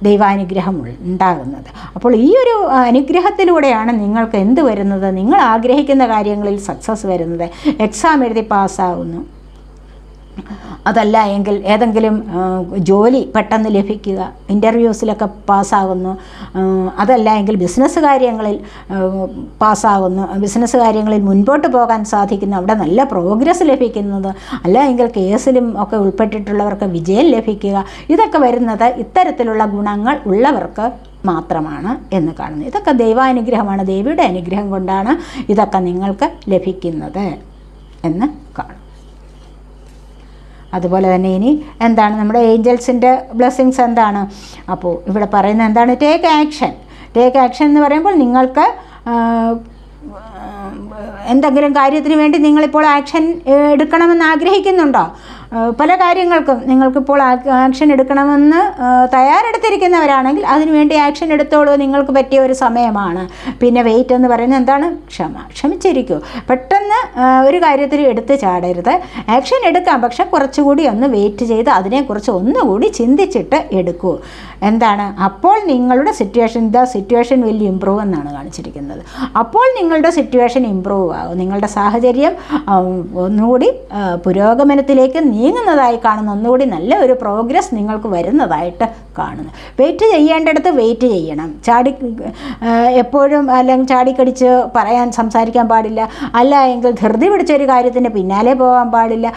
ദൈവാനുഗ്രഹം ഉണ്ടാകുന്നത്. അപ്പോൾ ഈ ഒരു അനുഗ്രഹത്തിലൂടെയാണ് നിങ്ങൾക്ക് എന്ത് വരുന്നത്, നിങ്ങൾ ആഗ്രഹിക്കുന്ന കാര്യങ്ങളിൽ സക്സസ് വരുന്നത്. എക്സാം എഴുതി പാസ്സാകുന്നു, അതല്ല എങ്കിൽ ഏതെങ്കിലും ജോലി പെട്ടെന്ന് ലഭിക്കുക, ഇൻ്റർവ്യൂസിലൊക്കെ പാസ്സാകുന്നു, അതല്ല എങ്കിൽ ബിസിനസ് കാര്യങ്ങളിൽ പാസ്സാകുന്നു, ബിസിനസ് കാര്യങ്ങളിൽ മുൻപോട്ട് പോകാൻ സാധിക്കുന്നു, അവിടെ നല്ല പ്രോഗ്രസ് ലഭിക്കുന്നത്, അല്ല എങ്കിൽ കേസിലും ഒക്കെ ഉൾപ്പെട്ടിട്ടുള്ളവർക്ക് വിജയം ലഭിക്കുക. ഇതൊക്കെ വരുന്നത് ഇത്തരത്തിലുള്ള ഗുണങ്ങൾ ഉള്ളവർക്ക് മാത്രമാണ് എന്ന് കാണുന്നു. ഇതൊക്കെ ദൈവാനുഗ്രഹമാണ്, ദേവിയുടെ അനുഗ്രഹം കൊണ്ടാണ് ഇതൊക്കെ നിങ്ങൾക്ക് ലഭിക്കുന്നത് എന്ന് കാണും. അതുപോലെ തന്നെ ഇനി എന്താണ് നമ്മുടെ ഏഞ്ചൽസിൻ്റെ ബ്ലെസ്സിങ്സ് എന്താണ്? അപ്പോൾ ഇവിടെ പറയുന്നത് എന്താണ്? Take action. ടേക്ക് ആക്ഷൻ എന്ന് പറയുമ്പോൾ നിങ്ങൾക്ക് എന്തെങ്കിലും കാര്യത്തിന് വേണ്ടി നിങ്ങളിപ്പോൾ ആക്ഷൻ എടുക്കണമെന്ന് ആഗ്രഹിക്കുന്നുണ്ടോ? പല കാര്യങ്ങൾക്കും നിങ്ങൾക്കിപ്പോൾ ആക്ഷൻ എടുക്കണമെന്ന് തയ്യാറെടുത്തിരിക്കുന്നവരാണെങ്കിൽ അതിനുവേണ്ടി ആക്ഷൻ എടുത്തോളൂ, നിങ്ങൾക്ക് പറ്റിയ ഒരു സമയമാണ്. പിന്നെ വെയിറ്റ് എന്ന് പറയുന്നത് എന്താണ്? ക്ഷമിച്ചിരിക്കൂ. പെട്ടെന്ന് ഒരു കാര്യത്തിൽ എടുത്ത് ചാടരുത്. ആക്ഷൻ എടുക്കാം, പക്ഷെ കുറച്ചുകൂടി ഒന്ന് വെയിറ്റ് ചെയ്ത് അതിനെക്കുറിച്ച് ഒന്നുകൂടി ചിന്തിച്ചിട്ട് എടുക്കൂ. എന്താണ്? അപ്പോൾ നിങ്ങളുടെ സിറ്റുവേഷൻ വിൽ ഇമ്പ്രൂവ് എന്നാണ് കാണിച്ചിരിക്കുന്നത്. അപ്പോൾ നിങ്ങളുടെ സിറ്റുവേഷൻ ഇമ്പ്രൂവ് ആകും, നിങ്ങളുടെ സാഹചര്യം ഒന്നുകൂടി പുരോഗമനത്തിലേക്ക് നീങ്ങുന്നതായി കാണുന്നു, ഒന്നുകൂടി നല്ല ഒരു പ്രോഗ്രസ് നിങ്ങൾക്ക് വരുന്നതായിട്ട് കാണുന്നു. വെയിറ്റ് ചെയ്യേണ്ടടുത്ത് വെയിറ്റ് ചെയ്യണം. എപ്പോഴും അല്ലെങ്കിൽ ചാടിക്കടിച്ച് സംസാരിക്കാൻ പാടില്ല, അല്ല എങ്കിൽ ധൃതി പിടിച്ചൊരു കാര്യത്തിൻ്റെ പിന്നാലെ പോകാൻ പാടില്ല.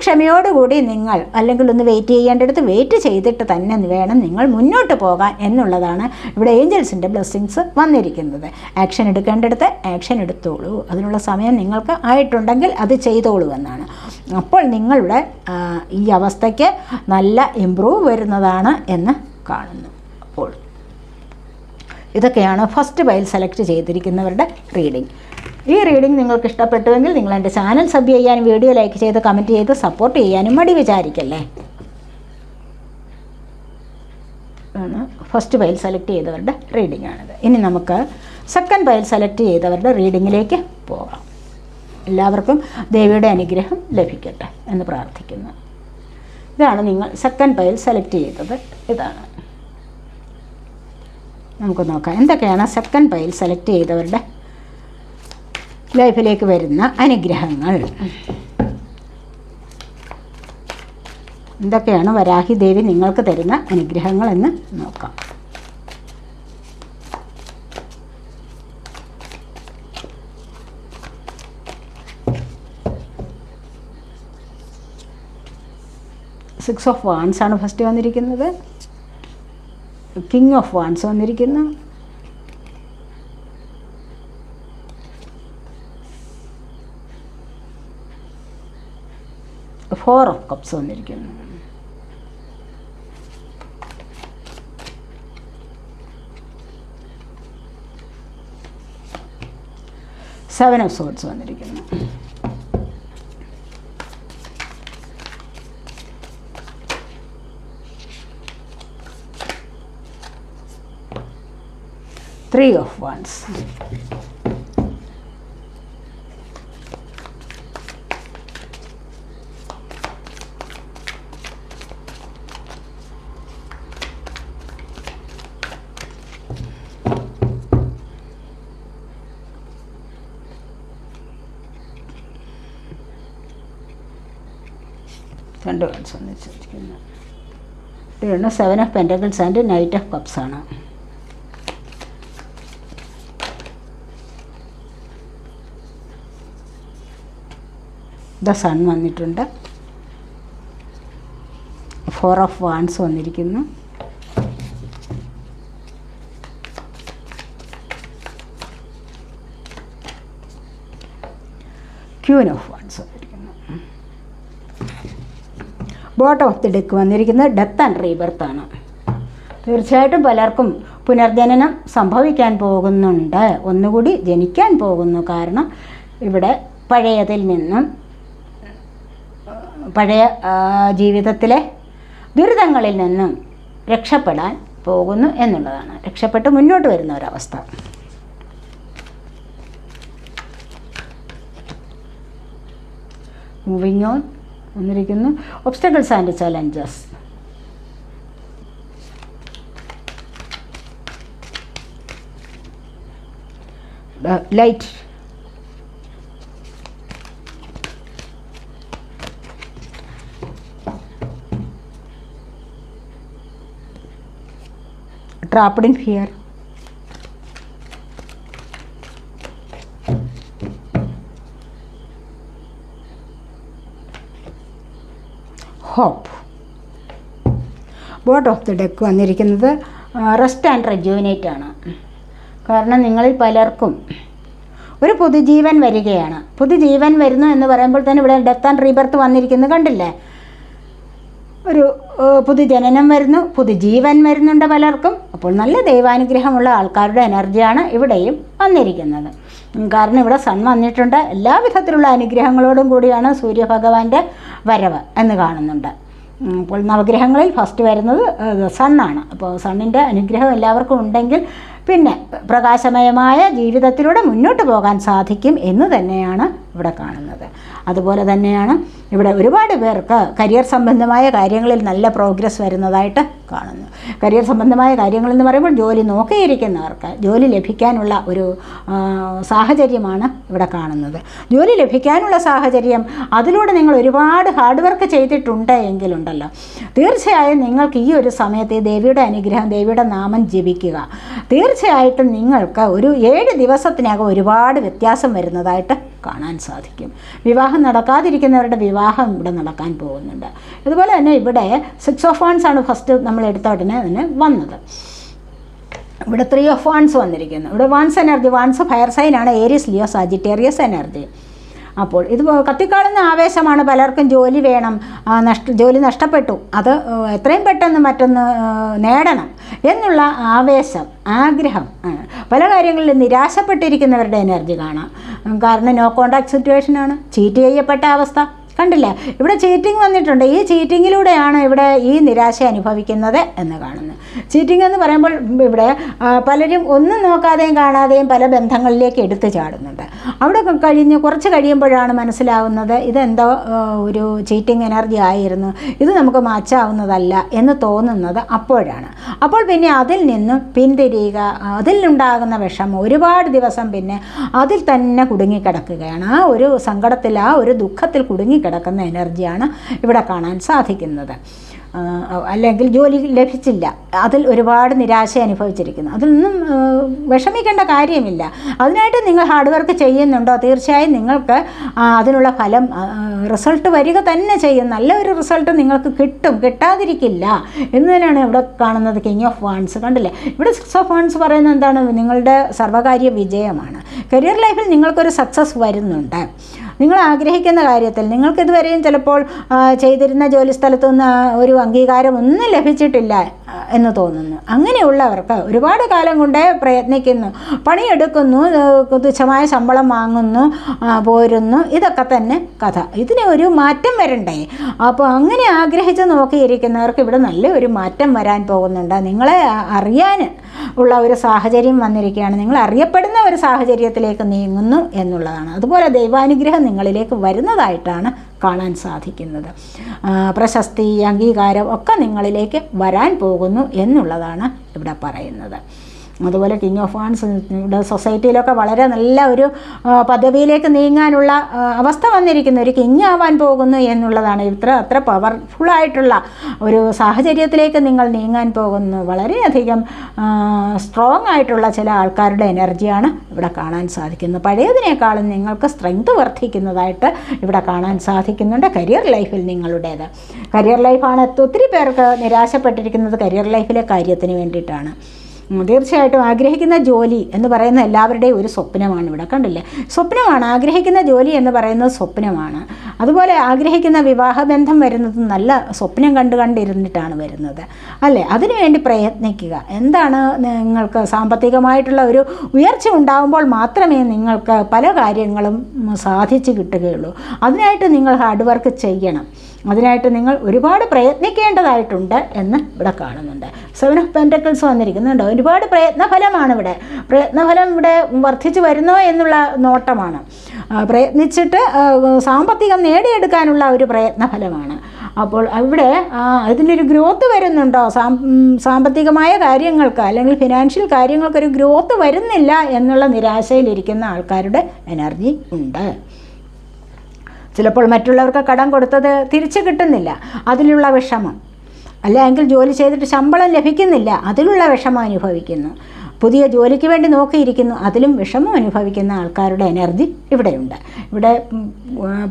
ക്ഷമയോടുകൂടി നിങ്ങൾ അല്ലെങ്കിൽ ഒന്ന് വെയിറ്റ് ചെയ്യേണ്ടടുത്ത് വെയിറ്റ് ചെയ്തിട്ട് തന്നെ വേണം നിങ്ങൾ മുന്നോട്ട് പോകാൻ എന്നുള്ളതാണ് ഇവിടെ ഏഞ്ചൽസിൻ്റെ ബ്ലെസ്സിങ്സ് വന്നിരിക്കുന്നത്. ആക്ഷൻ എടുക്കേണ്ടടുത്ത് ആക്ഷൻ എടുത്തോളൂ, അതിനുള്ള സമയം നിങ്ങൾക്ക് ആയിട്ടുണ്ടെങ്കിൽ അത് ചെയ്തോളൂ എന്നാണ്. അപ്പോൾ നിങ്ങളുടെ ഈ അവസ്ഥയ്ക്ക് നല്ല ഇമ്പ്രൂവ് വരുന്നതാണ് എന്ന് കാണുന്നു. അപ്പോൾ ഇതൊക്കെയാണ് ഫസ്റ്റ് പൈൽ സെലക്ട് ചെയ്തിരിക്കുന്നവരുടെ റീഡിംഗ്. ഈ റീഡിംഗ് നിങ്ങൾക്ക് ഇഷ്ടപ്പെട്ടുവെങ്കിൽ നിങ്ങൾ എൻ്റെ ചാനൽ സബ് ചെയ്യാനും വീഡിയോ ലൈക്ക് ചെയ്ത് കമൻറ്റ് ചെയ്ത് സപ്പോർട്ട് ചെയ്യാനും മടി വിചാരിക്കല്ലേ. ഫസ്റ്റ് പൈൽ സെലക്ട് ചെയ്തവരുടെ റീഡിംഗ് ആണിത്. ഇനി നമുക്ക് സെക്കൻഡ് പൈൽ സെലക്ട് ചെയ്തവരുടെ റീഡിങ്ങിലേക്ക് പോകാം. എല്ലാവർക്കും ദേവിയുടെ അനുഗ്രഹം ലഭിക്കട്ടെ എന്ന് പ്രാർത്ഥിക്കുന്നു. ഇതാണ് നിങ്ങൾ സെക്കൻഡ് പൈൽ സെലക്ട് ചെയ്തത്. ഇതാണ്. നമുക്ക് നോക്കാം എന്തൊക്കെയാണ് സെക്കൻഡ് പൈൽ സെലക്ട് ചെയ്തവരുടെ ലൈഫിലേക്ക് വരുന്ന അനുഗ്രഹങ്ങൾ. എന്തൊക്കെയാണ് വരാഹി ദേവി നിങ്ങൾക്ക് തരുന്ന അനുഗ്രഹങ്ങൾ എന്ന് നോക്കാം. സിക്സ് ഓഫ് വാൻസ് ആണ് ഫസ്റ്റ് വന്നിരിക്കുന്നത്. കിങ് ഓഫ് വാൻസ് വന്നിരിക്കുന്നു. ഫോർ ഓഫ് കപ്സ് വന്നിരിക്കുന്നു. സെവൻ ഓഫ് സോർഡ്സ് വന്നിരിക്കുന്നു. Three of wands. രണ്ട് കാർഡ്സ് വന്നിരിക്കുന്നു. ഇതാണ് seven of pentacles and knight of cups ആണ്. ദ സൺ വന്നിട്ടുണ്ട്. ഫോർ ഓഫ് വാൻസ് വന്നിരിക്കുന്നു. ക്യൂൻ ഓഫ് വാൻസ് വന്നിരിക്കുന്നു. ബോട്ടം ഓഫ് ദി ഡെക്ക് വന്നിരിക്കുന്നത് ഡെത്ത് ആൻഡ് റീബർത്ത് ആണ്. തീർച്ചയായിട്ടും പലർക്കും പുനർജനനം സംഭവിക്കാൻ പോകുന്നുണ്ട്, ഒന്നുകൂടി ജനിക്കാൻ പോകുന്നു. കാരണം ഇവിടെ പഴയതിൽ നിന്നും പഴയ ജീവിതത്തിലെ ദുരിതങ്ങളിൽ നിന്നും രക്ഷപ്പെടാൻ പോകുന്നു എന്നുള്ളതാണ്. രക്ഷപ്പെട്ട് മുന്നോട്ട് വരുന്ന ഒരവസ്ഥ. മൂവിങ് ഓൺ വന്നിരിക്കുന്നു. Obstacles and challenges. Light. trapped in fear. Hope. Boat of the deck വന്നിരിക്കുന്നത് റെസ്റ്റ് ആൻഡ് റെജുവിനേറ്റ് ആണ്. കാരണം നിങ്ങളിൽ പലർക്കും ഒരു പുതുജീവൻ വരികയാണ്. പുതുജീവൻ വരുന്നു എന്ന് പറയുമ്പോൾ തന്നെ ഇവിടെ ഡെത്ത് ആൻഡ് റീബർത്ത് വന്നിരിക്കുന്നത് കണ്ടില്ലേ? ഒരു പുതുജനനം വരുന്നു, പുതുജീവൻ വരുന്നുണ്ട് പലർക്കും. അപ്പോൾ നല്ല ദൈവാനുഗ്രഹമുള്ള ആൾക്കാരുടെ എനർജിയാണ് ഇവിടെയും വന്നിരിക്കുന്നത്. കാരണം ഇവിടെ സൺ വന്നിട്ടുണ്ട്. എല്ലാവിധത്തിലുള്ള അനുഗ്രഹങ്ങളോടും കൂടിയാണ് സൂര്യഭഗവാന്റെ വരവ് എന്ന് കാണുന്നുണ്ട്. അപ്പോൾ നവഗ്രഹങ്ങളിൽ ഫസ്റ്റ് വരുന്നത് സണ്ണാണ്. അപ്പോൾ സണ്ണിൻ്റെ അനുഗ്രഹം എല്ലാവർക്കും ഉണ്ടെങ്കിൽ പിന്നെ പ്രകാശമയമായ ജീവിതത്തിലൂടെ മുന്നോട്ട് പോകാൻ സാധിക്കും എന്ന് തന്നെയാണ് ഇവിടെ കാണുന്നത്. അതുപോലെ തന്നെയാണ് ഇവിടെ ഒരുപാട് പേർക്ക് കരിയർ സംബന്ധമായ കാര്യങ്ങളിൽ നല്ല പ്രോഗ്രസ് വരുന്നതായിട്ട് കാണുന്നു. കരിയർ സംബന്ധമായ കാര്യങ്ങളെന്ന് പറയുമ്പോൾ ജോലി നോക്കിയിരിക്കുന്നവർക്ക് ജോലി ലഭിക്കാനുള്ള ഒരു സാഹചര്യമാണ് ഇവിടെ കാണുന്നത്. ജോലി ലഭിക്കാനുള്ള സാഹചര്യം, അതിലൂടെ നിങ്ങൾ ഒരുപാട് ഹാർഡ് വർക്ക് ചെയ്തിട്ടുണ്ട് എങ്കിലുണ്ടല്ലോ, തീർച്ചയായും നിങ്ങൾക്ക് ഈ ഒരു സമയത്ത് ഈ ദേവിയുടെ അനുഗ്രഹം, ദേവിയുടെ നാമം ജപിക്കുക. തീർച്ചയായിട്ടും നിങ്ങൾക്ക് ഒരു 7 ദിവസത്തിനകം ഒരുപാട് വ്യത്യാസം വരുന്നതായിട്ട് കാണാൻ സാധിക്കും. വിവാഹം നടക്കാതിരിക്കുന്നവരുടെ വിവാഹം ഇവിടെ നടക്കാൻ പോകുന്നുണ്ട്. അതുപോലെ തന്നെ ഇവിടെ 6 ഓഫ് വാൻസ് ആണ് ഫസ്റ്റ് നമ്മൾ എടുത്ത ഉടനെ തന്നെ വന്നത്. ഇവിടെ 3 ഓഫ് വാൻസ് വന്നിരിക്കുന്നു. ഇവിടെ വാൻസ് എനർജി, വാൻസ് ഫയർ സൈനാണ്, ഏരീസ്, ലിയോ, സാജിറ്റേറിയസ് എനർജി. അപ്പോൾ ഇത് കത്തിക്കാളുന്ന ആവേശമാണ്. പലർക്കും ജോലി വേണം, ജോലി നഷ്ടപ്പെട്ടു, അത് എത്രയും പെട്ടെന്ന് മറ്റൊന്ന് നേടണം എന്നുള്ള ആവേശം, ആഗ്രഹം ആണ്. പല കാര്യങ്ങളിലും നിരാശപ്പെട്ടിരിക്കുന്നവരുടെ എനർജി കാണാം. കാരണം നോ കോണ്ടാക്ട് സിറ്റുവേഷനാണ്, ചീറ്റ് ചെയ്യപ്പെട്ട അവസ്ഥ കണ്ടില്ലേ? ഇവിടെ ചീറ്റിംഗ് വന്നിട്ടുണ്ട്. ഈ ചീറ്റിങ്ങിലൂടെയാണ് ഇവിടെ ഈ നിരാശ അനുഭവിക്കുന്നത് എന്ന് കാണുന്നു. ചീറ്റിംഗ് എന്ന് പറയുമ്പോൾ ഇവിടെ പലരും ഒന്നും നോക്കാതെയും കാണാതെയും പല ബന്ധങ്ങളിലേക്ക് എടുത്തു ചാടുന്നുണ്ട്. അവിടെ കുറച്ച് കഴിയുമ്പോഴാണ് മനസ്സിലാവുന്നത് ഇതെന്തോ ഒരു ചീറ്റിംഗ് എനർജി ആയിരുന്നു, ഇത് നമുക്ക് മാറ്റാവുന്നതല്ല എന്ന് തോന്നുന്നത് അപ്പോഴാണ്. അപ്പോൾ പിന്നെ അതിൽ നിന്നും പിന്തിരിയുക, അതിലുണ്ടാകുന്ന വിഷമം ഒരുപാട് ദിവസം പിന്നെ അതിൽ തന്നെ കുടുങ്ങിക്കിടക്കുകയാണ്. ആ ഒരു സങ്കടത്തിൽ, ആ ഒരു ദുഃഖത്തിൽ കുടുങ്ങിക്കിടക്കുന്ന എനർജിയാണ് ഇവിടെ കാണാൻ സാധിക്കുന്നത്. അല്ലെങ്കിൽ ജോലി ലഭിച്ചില്ല, അതിൽ ഒരുപാട് നിരാശ അനുഭവിച്ചിരിക്കുന്നു. അതിൽ നിന്നും വിഷമിക്കേണ്ട കാര്യമില്ല. അതിനായിട്ട് നിങ്ങൾ ഹാർഡ് വർക്ക് ചെയ്യുന്നുണ്ടോ, തീർച്ചയായും നിങ്ങൾക്ക് അതിനുള്ള ഫലം, റിസൾട്ട് വരിക തന്നെ ചെയ്യും. നല്ലൊരു റിസൾട്ട് നിങ്ങൾക്ക് കിട്ടും, കിട്ടാതിരിക്കില്ല എന്ന് തന്നെയാണ് ഇവിടെ കാണുന്നത്. കിങ് ഓഫ് വാൻസ് കണ്ടില്ലേ? ഇവിടെ 6 ഓഫ് വാൻസ് പറയുന്നത് എന്താണ്? നിങ്ങളുടെ സർവ്വകാര്യ വിജയമാണ്. കരിയർ ലൈഫിൽ നിങ്ങൾക്കൊരു സക്സസ് വരുന്നുണ്ട്. നിങ്ങൾ ആഗ്രഹിക്കുന്ന കാര്യത്തിൽ നിങ്ങൾക്കിതുവരെയും ചിലപ്പോൾ ചെയ്തിരുന്ന ജോലിസ്ഥലത്തു നിന്ന് ഒരു അംഗീകാരം ഒന്നും ലഭിച്ചിട്ടില്ല എന്ന് തോന്നുന്നു. അങ്ങനെയുള്ളവർക്ക് ഒരുപാട് കാലം കൊണ്ടേ പ്രയത്നിക്കുന്നു, പണിയെടുക്കുന്നു, തുച്ഛമായ ശമ്പളം വാങ്ങുന്നു, പോരുന്നു, ഇതൊക്കെ തന്നെ കഥ. ഇതിന് ഒരു മാറ്റം വരണ്ടേ? അപ്പോൾ അങ്ങനെ ആഗ്രഹിച്ച് നോക്കിയിരിക്കുന്നവർക്ക് ഇവിടെ നല്ലൊരു മാറ്റം വരാൻ പോകുന്നുണ്ട്. നിങ്ങളെ അറിയാൻ ഉള്ള ഒരു സാഹചര്യം വന്നിരിക്കുകയാണ്. നിങ്ങൾ അറിയപ്പെടുന്ന ഒരു സാഹചര്യത്തിലേക്ക് നീങ്ങുന്നു എന്നുള്ളതാണ്. അതുപോലെ ദൈവാനുഗ്രഹം നിങ്ങളിലേക്ക് വരുന്നതായിട്ടാണ് കാണാൻ സാധിക്കുന്നത്. പ്രശസ്തി, അംഗീകാരം ഒക്കെ നിങ്ങളിലേക്ക് വരാൻ പോകുന്നു എന്നുള്ളതാണ് ഇവിടെ പറയുന്നത്. അതുപോലെ കിങ് ഓഫ് വാൻസ് ഇവിടെ സൊസൈറ്റിയിലൊക്കെ വളരെ നല്ല ഒരു പദവിയിലേക്ക് നീങ്ങാനുള്ള അവസ്ഥ വന്നിരിക്കുന്നു. ഒരു കിങ് ആവാൻ പോകുന്നു എന്നുള്ളതാണ്. അത്ര പവർഫുള്ളായിട്ടുള്ള ഒരു സാഹചര്യത്തിലേക്ക് നിങ്ങൾ നീങ്ങാൻ പോകുന്നു. വളരെയധികം സ്ട്രോങ് ആയിട്ടുള്ള ചില ആൾക്കാരുടെ എനർജിയാണ് ഇവിടെ കാണാൻ സാധിക്കുന്നത്. പഴയതിനേക്കാളും നിങ്ങൾക്ക് സ്ട്രെങ്ത് വർദ്ധിക്കുന്നതായിട്ട് ഇവിടെ കാണാൻ സാധിക്കുന്നുണ്ട്. കരിയർ ലൈഫിൽ നിങ്ങളുടേത് കരിയർ ലൈഫാണ്. ഒത്തിരി പേർക്ക് നിരാശപ്പെട്ടിരിക്കുന്നത് കരിയർ ലൈഫിലെ കാര്യത്തിന് വേണ്ടിയിട്ടാണ്. തീർച്ചയായിട്ടും ആഗ്രഹിക്കുന്ന ജോലി എന്ന് പറയുന്ന എല്ലാവരുടെയും ഒരു സ്വപ്നമാണ്. ഇവിടെ കണ്ടില്ലേ, സ്വപ്നമാണ്. ആഗ്രഹിക്കുന്ന ജോലി എന്ന് പറയുന്നത് സ്വപ്നമാണ്. അതുപോലെ ആഗ്രഹിക്കുന്ന വിവാഹബന്ധം വരുന്നത് നല്ല സ്വപ്നം കണ്ടിരുന്നിട്ടാണ് വരുന്നത് അല്ലേ. അതിനുവേണ്ടി പ്രയത്നിക്കുക. എന്താണ്, നിങ്ങൾക്ക് സാമ്പത്തികമായിട്ടുള്ള ഒരു ഉയർച്ച ഉണ്ടാകുമ്പോൾ മാത്രമേ നിങ്ങൾക്ക് പല കാര്യങ്ങളും സാധിച്ചു കിട്ടുകയുള്ളൂ. അതിനായിട്ട് നിങ്ങൾ ഹാർഡ് വർക്ക് ചെയ്യണം. അതിനായിട്ട് നിങ്ങൾ ഒരുപാട് പ്രയത്നിക്കേണ്ടതായിട്ടുണ്ട് എന്ന് ഇവിടെ കാണുന്നുണ്ട്. 7 ഓഫ് പെൻറ്റക്കിൾസ് വന്നിരിക്കുന്നുണ്ട്. ഒരുപാട് പ്രയത്നഫലമാണ് ഇവിടെ. പ്രയത്നഫലം ഇവിടെ വർദ്ധിച്ചു വരുന്നോ എന്നുള്ള നോട്ടമാണ്. പ്രയത്നിച്ചിട്ട് സാമ്പത്തികം നേടിയെടുക്കാനുള്ള ഒരു പ്രയത്നഫലമാണ്. അപ്പോൾ ഇവിടെ അതിനൊരു ഗ്രോത്ത് വരുന്നുണ്ടോ? സാമ്പത്തികമായ കാര്യങ്ങൾക്ക് അല്ലെങ്കിൽ ഫിനാൻഷ്യൽ കാര്യങ്ങൾക്കൊരു ഗ്രോത്ത് വരുന്നില്ല എന്നുള്ള നിരാശയിലിരിക്കുന്ന ആൾക്കാരുടെ എനർജി ഉണ്ട്. ചിലപ്പോൾ മറ്റുള്ളവർക്ക് കടം കൊടുത്തത് തിരിച്ചു കിട്ടുന്നില്ല, അതിലുള്ള വിഷമം. അല്ലെങ്കിൽ ജോലി ചെയ്തിട്ട് ശമ്പളം ലഭിക്കുന്നില്ല, അതിലുള്ള വിഷമം അനുഭവിക്കുന്നു. പുതിയ ജോലിക്ക് വേണ്ടി നോക്കിയിരിക്കുന്നു, അതിലും വിഷമം അനുഭവിക്കുന്ന ആൾക്കാരുടെ എനർജി ഇവിടെയുണ്ട്. ഇവിടെ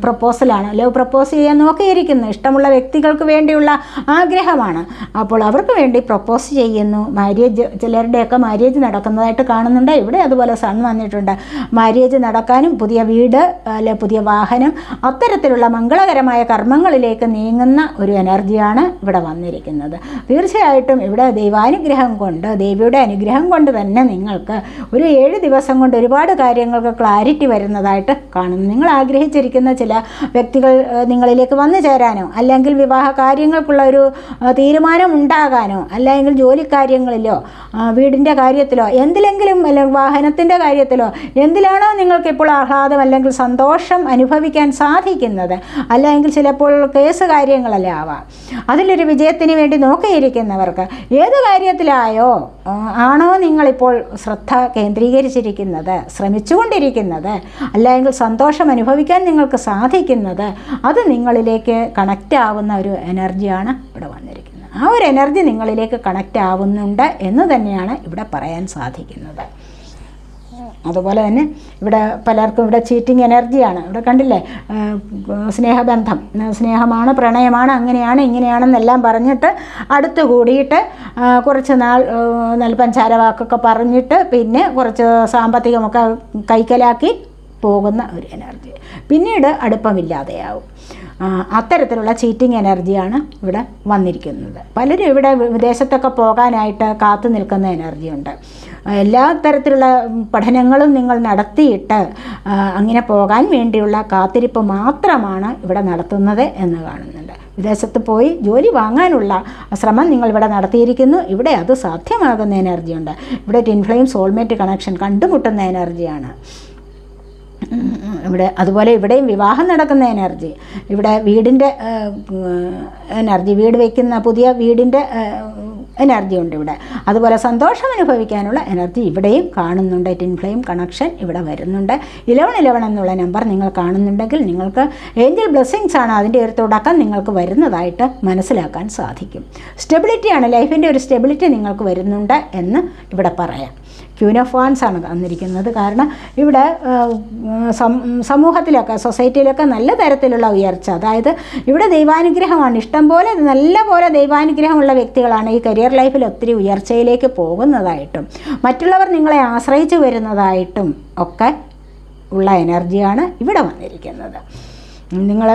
പ്രപ്പോസലാണ്, ലവ് പ്രപ്പോസ് ചെയ്യാൻ നോക്കിയിരിക്കുന്നു. ഇഷ്ടമുള്ള വ്യക്തികൾക്ക് വേണ്ടിയുള്ള ആഗ്രഹമാണ്. അപ്പോൾ അവർക്ക് വേണ്ടി പ്രപ്പോസ് ചെയ്യുന്നു. മാര്യേജ്, ചിലരുടെയൊക്കെ മാര്യേജ് നടക്കുന്നതായിട്ട് കാണുന്നുണ്ട്. ഇവിടെ അതുപോലെ സൺ വന്നിട്ടുണ്ട്. മാര്യേജ് നടക്കാനും പുതിയ വീട് അല്ലെ പുതിയ വാഹനം, അത്തരത്തിലുള്ള മംഗളകരമായ കർമ്മങ്ങളിലേക്ക് നീങ്ങുന്ന ഒരു എനർജിയാണ് ഇവിടെ വന്നിരിക്കുന്നത്. തീർച്ചയായിട്ടും ഇവിടെ ദൈവാനുഗ്രഹം കൊണ്ട്, ദേവിയുടെ അനുഗ്രഹം കൊണ്ട് തന്നെ നിങ്ങൾക്ക് ഒരു 7 ദിവസം കൊണ്ട് ഒരുപാട് കാര്യങ്ങൾക്ക് ക്ലാരിറ്റി വരുന്നതായിട്ട് കാണുന്നു. നിങ്ങൾ ആഗ്രഹിച്ചിരിക്കുന്ന ചില വ്യക്തികൾ നിങ്ങളിലേക്ക് വന്നു ചേരാനോ, അല്ലെങ്കിൽ വിവാഹ കാര്യങ്ങൾക്കുള്ള ഒരു തീരുമാനം ഉണ്ടാകാനോ, അല്ലെങ്കിൽ ജോലിക്കാര്യങ്ങളിലോ വീടിൻ്റെ കാര്യത്തിലോ എന്തിലെങ്കിലും, അല്ലെങ്കിൽ വാഹനത്തിൻ്റെ കാര്യത്തിലോ എന്തിലാണോ നിങ്ങൾക്കിപ്പോൾ ആഹ്ലാദം അല്ലെങ്കിൽ സന്തോഷം അനുഭവിക്കാൻ സാധിക്കുന്നത്, അല്ലെങ്കിൽ ചിലപ്പോൾ കേസ് കാര്യങ്ങളല്ലേ ആവാം, അതിലൊരു വിജയത്തിന് വേണ്ടി നോക്കിയിരിക്കുന്നവർക്ക് ഏത് കാര്യത്തിലായോ ആണോ നിങ്ങളിപ്പോൾ ശ്രദ്ധ കേന്ദ്രീകരിച്ചിരിക്കുന്നത്, ശ്രമിച്ചുകൊണ്ടിരിക്കുന്നത്, അല്ലെങ്കിൽ സന്തോഷം അനുഭവിക്കാൻ നിങ്ങൾക്ക് സാധിക്കുന്നത്, അത് നിങ്ങളിലേക്ക് കണക്റ്റ് ആവുന്ന ഒരു എനർജിയാണ് ഇവിടെ വന്നിരിക്കുന്നത്. ആ ഒരു എനർജി നിങ്ങളിലേക്ക് കണക്റ്റ് ആവുന്നുണ്ട് എന്ന് തന്നെയാണ് ഇവിടെ പറയാൻ സാധിക്കുന്നത്. അതുപോലെ തന്നെ ഇവിടെ പലർക്കും ഇവിടെ ചീറ്റിംഗ് എനർജിയാണ്. ഇവിടെ കണ്ടില്ലേ, സ്നേഹബന്ധം, സ്നേഹമാണ്, പ്രണയമാണ്, അങ്ങനെയാണ് ഇങ്ങനെയാണെന്നെല്ലാം പറഞ്ഞിട്ട് അടുത്ത് കൂടിയിട്ട് കുറച്ച് നാൾ നല്ല പഞ്ചാര വാക്കൊക്കെ പറഞ്ഞിട്ട് പിന്നെ കുറച്ച് സാമ്പത്തികമൊക്കെ കൈക്കലാക്കി പോകുന്ന ഒരു എനർജി, പിന്നീട് അടുപ്പമില്ലാതെയാവും. അത്തരത്തിലുള്ള ചീറ്റിംഗ് എനർജിയാണ് ഇവിടെ വന്നിരിക്കുന്നത്. പലരും ഇവിടെ വിദേശത്തൊക്കെ പോകാനായിട്ട് കാത്തു നിൽക്കുന്ന എനർജിയുണ്ട്. എല്ലാ തരത്തിലുള്ള പഠനങ്ങളും നിങ്ങൾ നടത്തിയിട്ട് അങ്ങനെ പോകാൻ വേണ്ടിയുള്ള കാത്തിരിപ്പ് മാത്രമാണ് ഇവിടെ നടത്തുന്നത് എന്ന് കാണുന്നുണ്ട്. വിദേശത്ത് പോയി ജോലി വാങ്ങാനുള്ള ശ്രമം നിങ്ങളിവിടെ നടത്തിയിരിക്കുന്നു. ഇവിടെ അത് സാധ്യമാകുന്ന എനർജിയുണ്ട്. ഇവിടെ ട്വിൻ ഫ്ലെയിം സോൾമേറ്റ് കണക്ഷൻ കണ്ടുമുട്ടുന്ന എനർജിയാണ് ഇവിടെ. അതുപോലെ ഇവിടെയും വിവാഹം നടക്കുന്ന എനർജി, ഇവിടെ വീടിൻ്റെ എനർജി, വീട് വയ്ക്കുന്ന പുതിയ വീടിൻ്റെ എനർജി ഉണ്ട് ഇവിടെ. അതുപോലെ സന്തോഷം അനുഭവിക്കാനുള്ള എനർജി ഇവിടെയും കാണുന്നുണ്ട്. ട്വിൻ ഫ്ലെയിം കണക്ഷൻ ഇവിടെ വരുന്നുണ്ട്. 1111 എന്നുള്ള നമ്പർ നിങ്ങൾ കാണുന്നുണ്ടെങ്കിൽ നിങ്ങൾക്ക് ഏഞ്ചൽ ബ്ലെസ്സിങ്സ് ആണ് അതിൻ്റെ ഒരു തുടക്കം നിങ്ങൾക്ക് വരുന്നതായിട്ട് മനസ്സിലാക്കാൻ സാധിക്കും. സ്റ്റെബിലിറ്റിയാണ്, ലൈഫിൻ്റെ ഒരു സ്റ്റെബിലിറ്റി നിങ്ങൾക്ക് വരുന്നുണ്ട് എന്ന് ഇവിടെ പറയാം. ക്യൂൻ ഓഫ് വാൻസ് ആണ് തന്നിരിക്കുന്നത്. കാരണം ഇവിടെ സമൂഹത്തിലൊക്കെ, സൊസൈറ്റിയിലൊക്കെ നല്ല തരത്തിലുള്ള ഉയർച്ച, അതായത് ഇവിടെ ദൈവാനുഗ്രഹമാണ്. ഇഷ്ടംപോലെ നല്ല പോലെ ദൈവാനുഗ്രഹമുള്ള വ്യക്തികളാണ് ഈ കരിയർ ലൈഫിൽ ഒത്തിരി ഉയർച്ചയിലേക്ക് പോകുന്നതായിട്ടും മറ്റുള്ളവർ നിങ്ങളെ ആശ്രയിച്ചു വരുന്നതായിട്ടും ഒക്കെ ഉള്ള എനർജിയാണ് ഇവിടെ വന്നിരിക്കുന്നത്. നിങ്ങൾ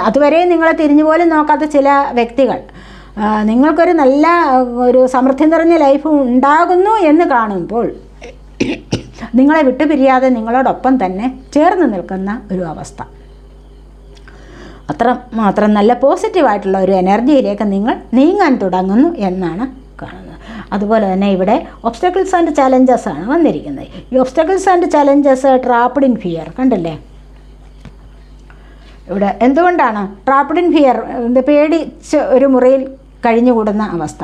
അതുവരെ നിങ്ങളെ തിരിഞ്ഞു പോലും നോക്കാത്ത ചില വ്യക്തികൾ നിങ്ങൾക്കൊരു നല്ല ഒരു സമൃദ്ധി നിറഞ്ഞ ലൈഫ് ഉണ്ടാകുന്നു എന്ന് കാണുമ്പോൾ നിങ്ങളെ വിട്ടുപിരിയാതെ നിങ്ങളോടൊപ്പം തന്നെ ചേർന്ന് നിൽക്കുന്ന ഒരു അവസ്ഥ, അത്രമാത്രം നല്ല പോസിറ്റീവായിട്ടുള്ള ഒരു എനർജിയിലേക്ക് നിങ്ങൾ നീങ്ങാൻ തുടങ്ങുന്നു എന്നാണ് കാണുന്നത്. അതുപോലെ തന്നെ ഇവിടെ ഒബ്സ്റ്റക്കിൾസ് ആൻഡ് ചലഞ്ചസ് ആണ് വന്നിരിക്കുന്നത്. ഈ obstacles and challenges trapped in fear കണ്ടില്ലേ. ഇവിടെ എന്തുകൊണ്ടാണ് ട്രാപ്ഡ് ഇൻ ഫിയർ, പേടിച്ച് ഒരു മുറിയിൽ കഴിഞ്ഞുകൂടുന്ന അവസ്ഥ,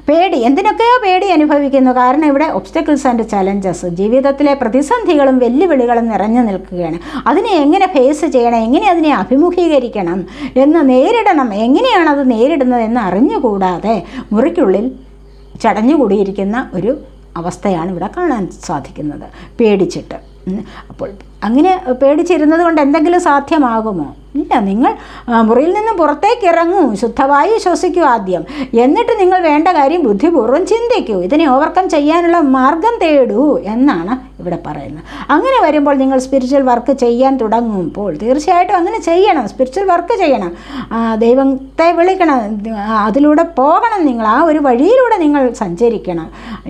പേടി, എന്തിനൊക്കെയോ പേടി അനുഭവിക്കുന്നു. കാരണം ഇവിടെ ഒബ്സ്റ്റക്കിൾസ് ആൻഡ് ചലഞ്ചസ്, ജീവിതത്തിലെ പ്രതിസന്ധികളും വെല്ലുവിളികളും നിറഞ്ഞു നിൽക്കുകയാണ്. അതിനെ എങ്ങനെ ഫേസ് ചെയ്യണം, എങ്ങനെ അതിനെ അഭിമുഖീകരിക്കണം എന്ന് നേരിടണം, എങ്ങനെയാണത് നേരിടുന്നത് എന്ന് അറിഞ്ഞുകൂടാതെ മുറിക്കുള്ളിൽ ചടഞ്ഞുകൂടിയിരിക്കുന്ന ഒരു അവസ്ഥയാണ് ഇവിടെ കാണാൻ സാധിക്കുന്നത്, പേടിച്ചിട്ട്. അപ്പോൾ അങ്ങനെ പേടിച്ചിരുന്നത് കൊണ്ട് എന്തെങ്കിലും സാധ്യമാകുമോ? ഇല്ല. നിങ്ങൾ മുറിയിൽ നിന്ന് പുറത്തേക്ക് ഇറങ്ങൂ, ശുദ്ധവായു ശ്വസിക്കൂ ആദ്യം, എന്നിട്ട് നിങ്ങൾ വേണ്ട കാര്യം ബുദ്ധിപൂർവ്വം ചിന്തിക്കൂ, ഇതിനെ ഓവർകം ചെയ്യാനുള്ള മാർഗം തേടൂ എന്നാണ് ഇവിടെ പറയുന്നത്. അങ്ങനെ വരുമ്പോൾ നിങ്ങൾ സ്പിരിച്വൽ വർക്ക് ചെയ്യാൻ തുടങ്ങുമ്പോൾ തീർച്ചയായിട്ടും അങ്ങനെ ചെയ്യണം, സ്പിരിച്വൽ വർക്ക് ചെയ്യണം, ദൈവത്തെ വിളിക്കണം, അതിലൂടെ പോകണം, നിങ്ങൾ ആ ഒരു വഴിയിലൂടെ നിങ്ങൾ സഞ്ചരിക്കണം.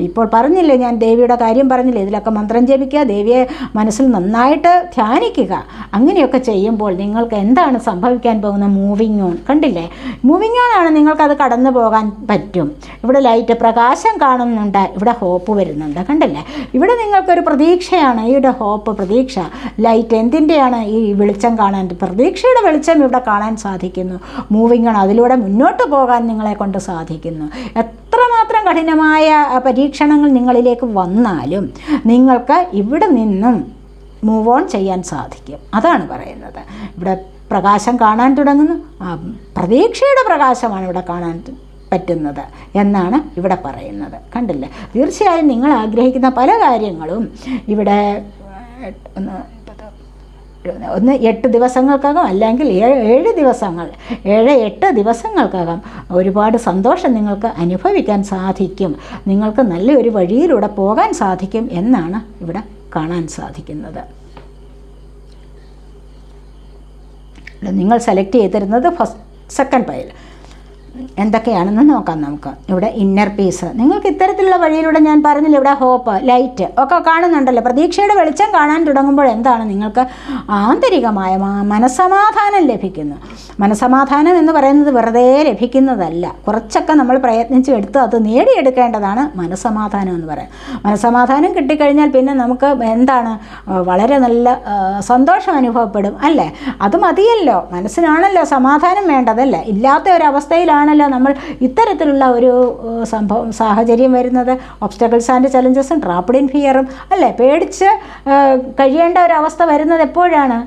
ഇപ്പോൾ പറഞ്ഞില്ലേ, ഞാൻ ദേവിയുടെ കാര്യം പറഞ്ഞില്ലേ, ഇതിലൊക്കെ മന്ത്രം ജപിക്കുക, ദേവിയെ മനസ്സിൽ നന്നായിട്ട് ധ്യാനിക്കുക. അങ്ങനെയൊക്കെ ചെയ്യുമ്പോൾ നിങ്ങൾക്ക് എന്താണ് സംഭവിക്കാൻ പോകുന്നത്? Moving on. കണ്ടില്ലേ, മൂവിങ് ഓൺ ആണ്. നിങ്ങൾക്കത് കടന്നു പോകാൻ പറ്റും. ഇവിടെ ലൈറ്റ് പ്രകാശം കാണുന്നുണ്ട്, ഇവിടെ ഹോപ്പ് വരുന്നുണ്ട്. കണ്ടില്ലേ, ഇവിടെ നിങ്ങൾക്കൊരു പ്രതീക്ഷയാണ്, ഇവിടെ ഹോപ്പ്, പ്രതീക്ഷ. ലൈറ്റ് എന്തിൻ്റെയാണ്? ഈ വെളിച്ചം കാണാൻ, പ്രതീക്ഷയുടെ വെളിച്ചം ഇവിടെ കാണാൻ സാധിക്കുന്നു. മൂവിങ് ഓൺ, അതിലൂടെ മുന്നോട്ട് പോകാൻ നിങ്ങളെ കൊണ്ട് സാധിക്കുന്നു. എത്രമാത്രം കഠിനമായ പരീക്ഷണങ്ങൾ നിങ്ങളിലേക്ക് വന്നാലും നിങ്ങൾക്ക് ഇവിടെ നിന്നും മൂവ് ഓൺ ചെയ്യാൻ സാധിക്കും. അതാണ് പറയുന്നത്. ഇവിടെ പ്രകാശം കാണാൻ തുടങ്ങുന്നു, പ്രതീക്ഷയുടെ പ്രകാശമാണ് ഇവിടെ കാണാൻ പറ്റുന്നത് എന്നാണ് ഇവിടെ പറയുന്നത്. കണ്ടില്ലേ, തീർച്ചയായും നിങ്ങൾ ആഗ്രഹിക്കുന്ന പല കാര്യങ്ങളും ഇവിടെ ഒന്ന് 8 ദിവസങ്ങൾക്കകം, അല്ലെങ്കിൽ 7 ദിവസങ്ങൾ, 7-8 ദിവസങ്ങൾക്കകം ഒരുപാട് സന്തോഷം നിങ്ങൾക്ക് അനുഭവിക്കാൻ സാധിക്കും. നിങ്ങൾക്ക് നല്ലൊരു വഴിയിലൂടെ പോകാൻ സാധിക്കും എന്നാണ് ഇവിടെ കാണാൻ സാധിക്കുന്നത്. നിങ്ങൾ സെലക്ട് ചെയ്തിരുന്നത് സെക്കൻഡ് പൈൽ എന്തൊക്കെയാണെന്ന് നോക്കാം നമുക്ക്. ഇവിടെ ഇന്നർ പീസ്, നിങ്ങൾക്ക് ഇത്തരത്തിലുള്ള വഴിയിലൂടെ ഞാൻ പറഞ്ഞില്ല, ഇവിടെ ഹോപ്പ്, ലൈറ്റ് ഒക്കെ കാണുന്നുണ്ടല്ലോ. പ്രതീക്ഷയുടെ വെളിച്ചം കാണാൻ തുടങ്ങുമ്പോൾ എന്താണ്? നിങ്ങൾക്ക് ആന്തരികമായ മനസ്സമാധാനം ലഭിക്കുന്നു. മനസ്സമാധാനം എന്ന് പറയുന്നത് വെറുതെ ലഭിക്കുന്നതല്ല, കുറച്ചൊക്കെ നമ്മൾ പ്രയത്നിച്ച് എടുത്ത് അത് നേടിയെടുക്കേണ്ടതാണ് മനസ്സമാധാനം എന്ന് പറയുന്നത്. മനസ്സമാധാനം കിട്ടിക്കഴിഞ്ഞാൽ പിന്നെ നമുക്ക് എന്താണ്? വളരെ നല്ല സന്തോഷം അനുഭവപ്പെടും, അല്ലേ? അത് മതിയല്ലോ, മനസ്സിനാണല്ലോ സമാധാനം വേണ്ടതല്ലേ. ഇല്ലാത്ത ഒരവസ്ഥയിലാണല്ലോ നമ്മൾ ഇത്തരത്തിലുള്ള ഒരു സാഹചര്യം വരുന്നത്. ഒബ്സ്റ്റക്കിൾസ് ആൻഡ് ചലഞ്ചസും ട്രാപ്ഡ് ഇൻ ഫിയറും, അല്ലേ? പേടിച്ച് കഴിയേണ്ട ഒരവസ്ഥ വരുന്നത് എപ്പോഴാണ്?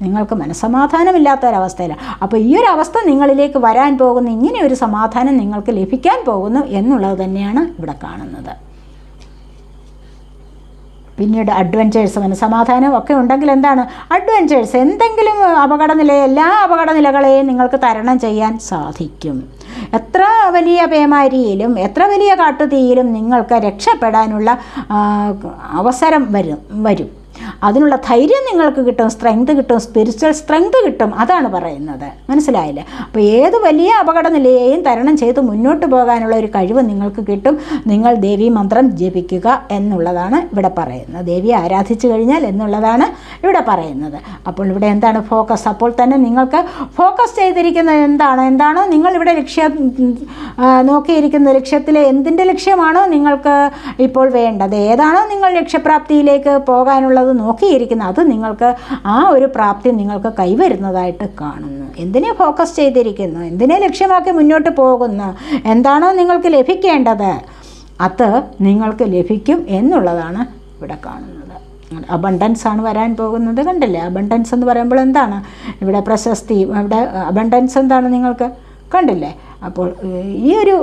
നിങ്ങൾക്ക് മനസ്സമാധാനമില്ലാത്ത ഒരവസ്ഥയിലാണ്. അപ്പോൾ ഈ ഒരു അവസ്ഥ നിങ്ങളിലേക്ക് വരാൻ പോകുന്നു, ഇങ്ങനെ ഒരു സമാധാനം നിങ്ങൾക്ക് ലഭിക്കാൻ പോകുന്നു എന്നുള്ളത് തന്നെയാണ് ഇവിടെ കാണുന്നത്. പിന്നീട് അഡ്വഞ്ചേഴ്സ്, മനസ്സമാധാനം ഒക്കെ ഉണ്ടെങ്കിൽ എന്താണ്? അഡ്വഞ്ചേഴ്സ്, എന്തെങ്കിലും എല്ലാ അപകടനിലകളെയും നിങ്ങൾക്ക് തരണം ചെയ്യാൻ സാധിക്കും. എത്ര വലിയ പേമാരിയിലും എത്ര വലിയ കാട്ടുതീയിലും നിങ്ങൾക്ക് രക്ഷപ്പെടാനുള്ള അവസരം വരും. അതിനുള്ള ധൈര്യം നിങ്ങൾക്ക് കിട്ടും, സ്ട്രെങ്ത് കിട്ടും, സ്പിരിച്വൽ സ്ട്രെങ്ത് കിട്ടും. അതാണ് പറയുന്നത്, മനസ്സിലായില്ലേ? അപ്പോൾ ഏത് വലിയ അപകടനിലയെയും തരണം ചെയ്ത് മുന്നോട്ട് പോകാനുള്ള ഒരു കഴിവ് നിങ്ങൾക്ക് കിട്ടും. നിങ്ങൾ ദേവീ മന്ത്രം ജപിക്കുക എന്നുള്ളതാണ് ഇവിടെ പറയുന്നത്. ദേവിയെ ആരാധിച്ചു കഴിഞ്ഞാൽ എന്നുള്ളതാണ് ഇവിടെ പറയുന്നത്. അപ്പോൾ ഇവിടെ എന്താണ്? ഫോക്കസ്. അപ്പോൾ തന്നെ നിങ്ങൾക്ക് ഫോക്കസ് ചെയ്തിരിക്കുന്നത് എന്താണോ നിങ്ങളിവിടെ നോക്കിയിരിക്കുന്ന ലക്ഷ്യത്തിൽ എന്തിൻ്റെ ലക്ഷ്യമാണോ നിങ്ങൾക്ക് ഇപ്പോൾ വേണ്ടത്, ഏതാണോ നിങ്ങൾ ലക്ഷ്യപ്രാപ്തിയിലേക്ക് പോകാനുള്ളത് നോക്കിയിരിക്കുന്നത്, അത് നിങ്ങൾക്ക് ആ ഒരു പ്രാപ്തി നിങ്ങൾക്ക് കൈവരുന്നതായിട്ട് കാണുന്നു. എന്തിനെ ഫോക്കസ് ചെയ്തിരിക്കുന്നു, എന്തിനെ ലക്ഷ്യമാക്കി മുന്നോട്ട് പോകുന്നു, എന്താണോ നിങ്ങൾക്ക് ലഭിക്കേണ്ടത് അത് നിങ്ങൾക്ക് ലഭിക്കും എന്നുള്ളതാണ് ഇവിടെ കാണുന്നത്. അബണ്ടൻസ് ആണ് വരാൻ പോകുന്നത്. കണ്ടില്ലേ, അബണ്ടൻസ് എന്ന് പറയുമ്പോൾ എന്താണ്? ഇവിടെ പ്രശസ്തി, ഇവിടെ അബണ്ടൻസ് എന്താണ് നിങ്ങൾക്ക് കണ്ടില്ലേ? അപ്പോൾ ഈ ഒരു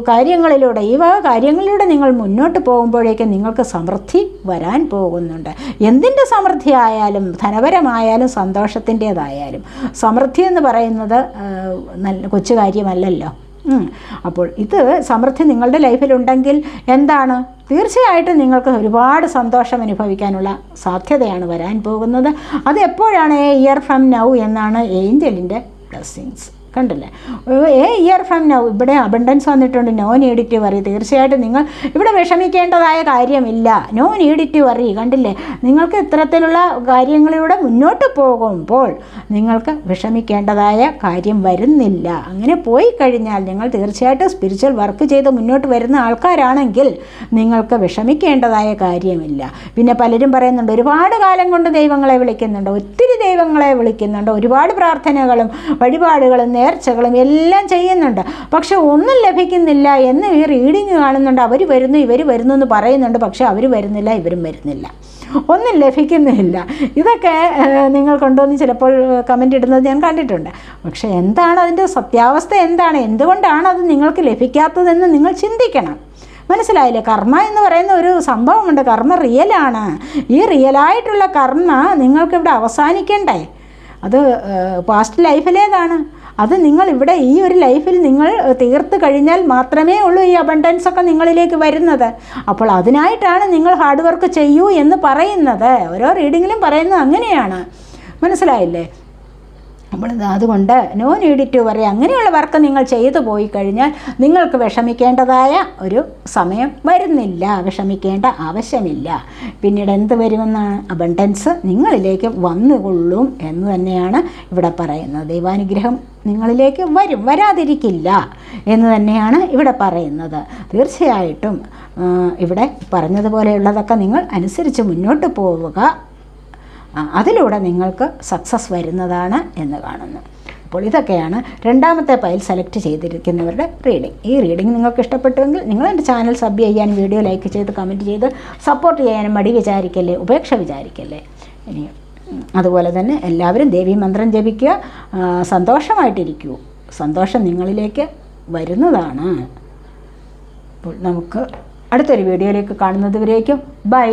കാര്യങ്ങളിലൂടെ, ഈ വക കാര്യങ്ങളിലൂടെ നിങ്ങൾ മുന്നോട്ട് പോകുമ്പോഴേക്കും നിങ്ങൾക്ക് സമൃദ്ധി വരാൻ പോകുന്നുണ്ട്. എന്തിൻ്റെ സമൃദ്ധി ആയാലും, ധനപരമായാലും സന്തോഷത്തിൻ്റേതായാലും, സമൃദ്ധി എന്ന് പറയുന്നത് നല്ല കൊച്ചു കാര്യമല്ലല്ലോ. അപ്പോൾ ഇത് സമൃദ്ധി നിങ്ങളുടെ ലൈഫിലുണ്ടെങ്കിൽ എന്താണ്? തീർച്ചയായിട്ടും നിങ്ങൾക്ക് ഒരുപാട് സന്തോഷം അനുഭവിക്കാനുള്ള സാധ്യതയാണ് വരാൻ പോകുന്നത്. അത് എപ്പോഴാണ്? എ ഇയർ ഫ്രം നൗ എന്നാണ് ഏഞ്ചലിൻ്റെ ബ്ലെസ്സിങ്സ്. കണ്ടില്ലേ, എ ഇയർ ഫ്രം നൗ. ഇവിടെ അബണ്ടൻസ് വന്നിട്ടുണ്ട്. No need to worry. തീർച്ചയായിട്ടും നിങ്ങൾ ഇവിടെ വിഷമിക്കേണ്ടതായ കാര്യമില്ല. No need to worry. കണ്ടില്ലേ, നിങ്ങൾക്ക് ഇത്തരത്തിലുള്ള കാര്യങ്ങളിലൂടെ മുന്നോട്ട് പോകുമ്പോൾ നിങ്ങൾക്ക് വിഷമിക്കേണ്ടതായ കാര്യം വരുന്നില്ല. അങ്ങനെ പോയി കഴിഞ്ഞാൽ നിങ്ങൾ തീർച്ചയായിട്ടും സ്പിരിച്വൽ വർക്ക് ചെയ്ത് മുന്നോട്ട് വരുന്ന ആൾക്കാരാണെങ്കിൽ നിങ്ങൾക്ക് വിഷമിക്കേണ്ടതായ കാര്യമില്ല. പിന്നെ പലരും പറയുന്നുണ്ട്, ഒരുപാട് കാലം കൊണ്ട് ദൈവങ്ങളെ വിളിക്കുന്നുണ്ട്, ഒത്തിരി ദൈവങ്ങളെ വിളിക്കുന്നുണ്ട്, ഒരുപാട് പ്രാർത്ഥനകളും വഴിപാടുകളും നേർച്ചകളും എല്ലാം ചെയ്യുന്നുണ്ട്, പക്ഷെ ഒന്നും ലഭിക്കുന്നില്ല എന്ന് ഈ റീഡിങ് കാണുന്നുണ്ട്. അവർ വരുന്നു, ഇവർ വരുന്നു എന്ന് പറയുന്നുണ്ട്, പക്ഷെ അവർ വരുന്നില്ല, ഇവരും വരുന്നില്ല, ഒന്നും ലഭിക്കുന്നില്ല. ഇതൊക്കെ നിങ്ങൾ കൊണ്ടുവന്ന് ചിലപ്പോൾ കമൻ്റ് ഇടുന്നത് ഞാൻ കണ്ടിട്ടുണ്ട്. പക്ഷെ എന്താണ് അതിൻ്റെ സത്യാവസ്ഥ? എന്താണ്, എന്തുകൊണ്ടാണ് അത് നിങ്ങൾക്ക് ലഭിക്കാത്തതെന്ന് നിങ്ങൾ ചിന്തിക്കണം. മനസ്സിലായില്ലേ? കർമ്മ എന്ന് പറയുന്ന ഒരു സംഭവമുണ്ട്. കർമ്മ റിയലാണ്. ഈ റിയലായിട്ടുള്ള കർമ്മ നിങ്ങൾക്കിവിടെ അവസാനിക്കണ്ടേ? അത് പാസ്റ്റ് ലൈഫിലേതാണ്. അത് നിങ്ങൾ ഇവിടെ ഈ ഒരു ലൈഫിൽ നിങ്ങൾ തീർത്ത് കഴിഞ്ഞാൽ മാത്രമേ ഉള്ളൂ ഈ അബണ്ടൻസ് ഒക്കെ നിങ്ങളിലേക്ക് വരുന്നത്. അപ്പോൾ അതിനായിട്ടാണ് നിങ്ങൾ ഹാർഡ് വർക്ക് ചെയ്യൂ എന്ന് പറയുന്നത്. ഓരോ റീഡിങ്ങിലും പറയുന്നത് അങ്ങനെയാണ്. മനസ്സിലായില്ലേ? നമ്മൾ അതുകൊണ്ട് നോ നീഡ് ടു വറി, അങ്ങനെയുള്ള വർക്ക് നിങ്ങൾ ചെയ്തു പോയി കഴിഞ്ഞാൽ നിങ്ങൾക്ക് വിഷമിക്കേണ്ടതായ ഒരു സമയം വരുന്നില്ല, വിഷമിക്കേണ്ട ആവശ്യമില്ല. പിന്നീട് എന്ത് വരുമെന്നാണ്? അബണ്ടൻസ് നിങ്ങളിലേക്ക് വന്നുകൊള്ളും എന്ന് തന്നെയാണ് ഇവിടെ പറയുന്നത്. ദൈവാനുഗ്രഹം നിങ്ങളിലേക്ക് വരും, വരാതിരിക്കില്ല എന്ന് തന്നെയാണ് ഇവിടെ പറയുന്നത്. തീർച്ചയായിട്ടും ഇവിടെ പറഞ്ഞതുപോലെയുള്ളതൊക്കെ നിങ്ങൾ അനുസരിച്ച് മുന്നോട്ട് പോവുക. അതിലൂടെ നിങ്ങൾക്ക് സക്സസ് വരുന്നതാണ് എന്ന് കാണുന്നു. അപ്പോൾ ഇതൊക്കെയാണ് രണ്ടാമത്തെ പൈൽ സെലക്ട് ചെയ്തിരിക്കുന്നവരുടെ റീഡിംഗ്. ഈ റീഡിംഗ് നിങ്ങൾക്ക് ഇഷ്ടപ്പെട്ടുവെങ്കിൽ നിങ്ങൾ എൻ്റെ ചാനൽ സബ് ചെയ്യാനും വീഡിയോ ലൈക്ക് ചെയ്ത് കമൻറ്റ് ചെയ്ത് സപ്പോർട്ട് ചെയ്യാനും മടി വിചാരിക്കല്ലേ, ഉപേക്ഷ വിചാരിക്കല്ലേ. ഇനി അതുപോലെ തന്നെ എല്ലാവരും ദേവീ മന്ത്രം ജപിക്കുക, സന്തോഷമായിട്ടിരിക്കൂ. സന്തോഷം നിങ്ങളിലേക്ക് വരുന്നതാണ്. അപ്പോൾ നമുക്ക് അടുത്തൊരു വീഡിയോയിലേക്ക് കാണുന്നത് വരേക്കും ബൈ.